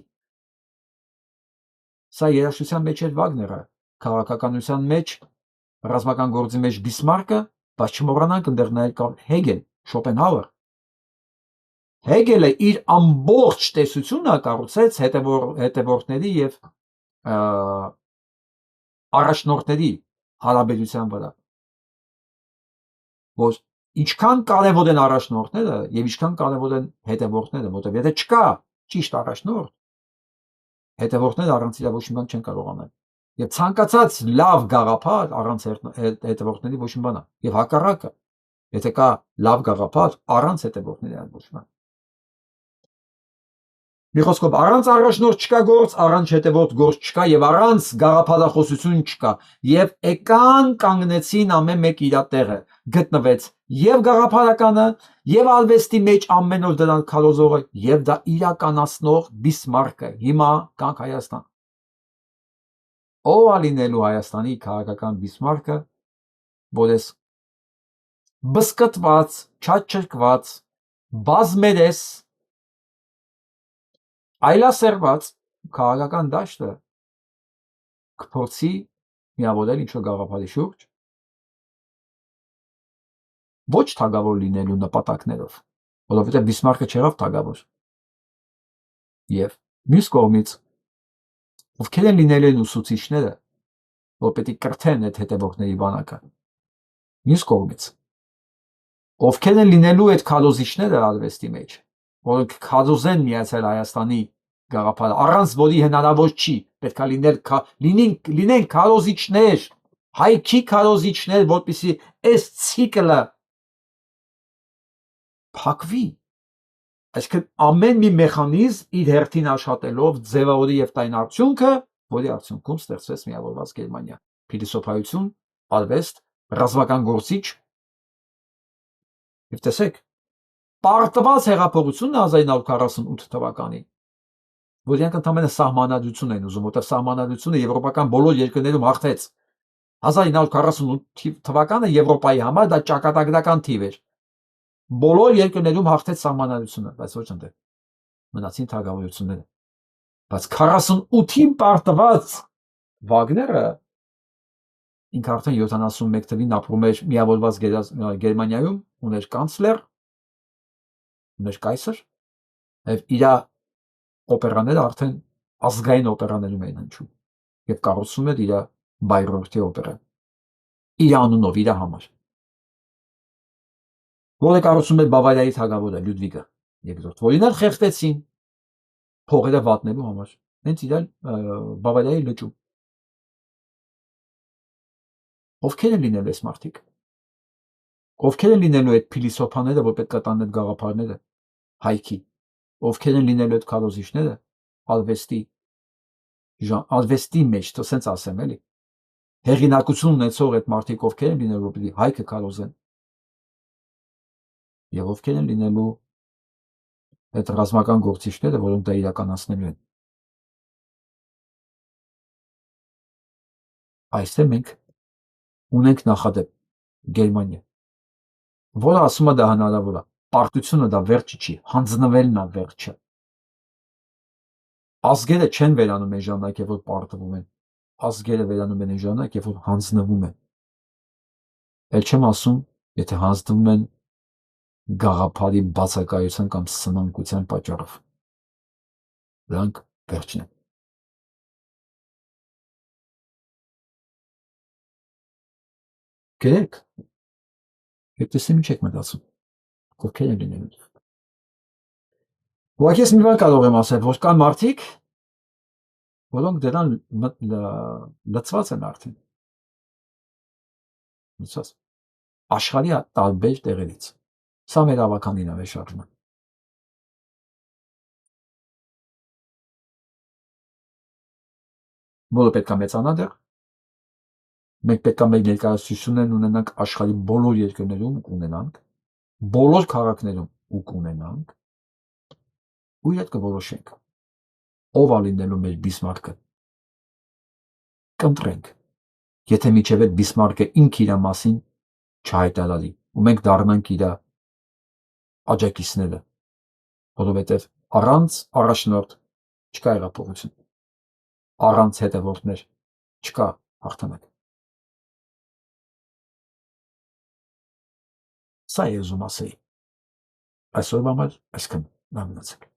Սա երաժշտության մեջ էր Վագները, քաղաքականության մեջ, ռազմական գործի մեջ Բիսմարկը, բայց չմոռանանք ընդեղ նաև կար Հեգել, Շոպենհաուեր։ Հեգելը իր ամբողջ տեսությունը կառուցեց հետևորդների եւ առաջնորդների հարաբերության վրա, որ ինչքան կարևոր են առաջնորդները եւ ինչքան կարևոր են հետևորդները, որտեղ եթե չկա ճիշտ առաջնորդ, հետևորդները առանց իրա ոչ մի բան չեն կարող անել։ Եվ ցանկացած լավ գաղափար առանց հետևորդների ոչ մի բան է։ Եվ հակառակը, եթե կա լավ գաղափար առանց հետևորդների ոչ մի բան։ Մի խոսքով առանց առաջնորդ չկա գործ, առանց հետևորդ գործ չկա եւ առանց գաղափարախոսություն չկա։ Եվ եկան կանգնեցին ամեն մեկ իր տեղը, գտնվեց եւ գաղափարականը, եւ արվեստի մեջ ամեն օր դրան քարոզողը, եւ դա իրականացնող Բիսմարկը։ Հիմա կանք Հայաստան։ Ով է լինելու Հայաստանի քաղաքական Բիսմարկը, որ էս բսկտված, չաչրկված, բազմերես այլասերված քաղաքական դաշտը կփորձի միավորել ինչ-որ գաղափարի շուրջ, ոչ թագավոր լինելու նպատակներով, որովհետև Բիսմարկը չեղավ թագավոր։ Եվ մյուս կողմից, ովքեր են լինելու են ուսուցիչները, որ պետք է կրթեն այդ հետևորդների բանակը։ Մյուս կողմից, ովքեր են լինելու այդ քարոզիչները արվեստի մեջ, որոնք քարոզեն Միացյալ Հայաստանի գաղափարը, առանց որի հնարավոր չի, պետք է լինեն քարոզիչներ, հայքի քարոզիչներ, որպեսզի այս ցիկլը փակվի։ Այսինքն ամեն մի մեխանիզմ իր հերթին աշխատելով ձևավորի եւ տայն արդյունքը, որի արդյունքում ստեղծվեց միավորված Գերմանիա։ Փիլիսոփայություն, արվեստ, ռազմական գործիչ։ Եվ տեսեք, պարտված հեղափոխությունը 1948 թվականին, որ իրանք ընդամենը սահմանադրություն են ուզում, որտեղ սահմանադրությունը եվրոպական բոլոր երկրներում հաղթեց։ 1948 թվականը Եվրոպայի համար դա ճակատագրական թիվ էր։ Բոլոր երկրներում հաղթեց սահմանադրությունը, բայց ոչ այնտեղ մնացին թագավորությունները։ Բայց 48-ին պարտված Վագները ինքը արդեն 71 թվին ապրում էր միավորված Գերմանիայում, ուներ կանցլեր, ուներ կայսր, եւ իր օպերաները արդեն ազգային օպերաներում էին հնչում եւ կառուցում էր իր Բայրորդի օպերան։ Իր անունով, իր համար։ Որը կառուցում էր Բավարիայի թագավորը Լյուդվիգը II, որին էլ խեղդեցին փողերը վատնելու համար։ Հենց իր Բավարիայի լճում։ Ովքեր են լինելու այս մարդիկ։ Ովքեր են լինելու այդ փիլիսոփաները, որ պետք է տան այդ գաղափարները հայքի։ Ովքեր են լինելու այդ քարոզիչները արվեստի մեջ, то սենց ասեմ էլի։ Հեղինակություն ունեցող այդ մարդիկ ովքեր են լինելու, որ պիտի հայքը քարոզեն։ Եվ ովքեր են լինելու այդ ռազմական գործիչները, որոնք դա իրականացնելու են։ այստեղ մենք ունենք նախադեպ Գերմանիա, որը ասում է դա հնարավոր է, պարտությունը դա վերջը չի, հանձնվելն է վերջը։ Ազգերը չեն վերանում այն ժամանակ, երբ որ պարտվում են, ազգերը վերանում են այն ժամանակ, երբ որ հանձնվում են։ Էլ չեմ ասում, եթե հանձնվում են գաղափարի բացակայության կամ սնանկության պատճառով։ Դրանք վերջն են։ Գրեք, երբ տեսեմ ինչ եք մտածում, ովքեր են լինելու։ Ուղղակի ես մի բան կարող եմ ասել, որ կան մարդիկ, որոնք դրան լծված են արդեն։ Լծված։ Աշխարհի տարբեր տեղերից։ Սա մեր ավականին է շարժումը։ Որը պետք է մեծանա դեռ։ Մենք պետք է մեր ներկայացություններն ունենանք աշխարհի բոլոր երկրներում ունենանք, բոլոր քաղաքներում ունենանք, ու իհետ կորոշենք, ով է լինելու մեր Բիսմարկը։ Կընտրենք, եթե միջև այդ Բիսմարկը ինքը իր մասին չհայտարարի, ու մենք դառնանք իր աջակիցները, որովհետև առանց առաջնորդ չկա հեղափոխություն, առանց հետևորդներ չկա հաղթանակ։ Սա է ուզում ասեի։ Այսօրվա համար այսքան։ Լավ մնացեք։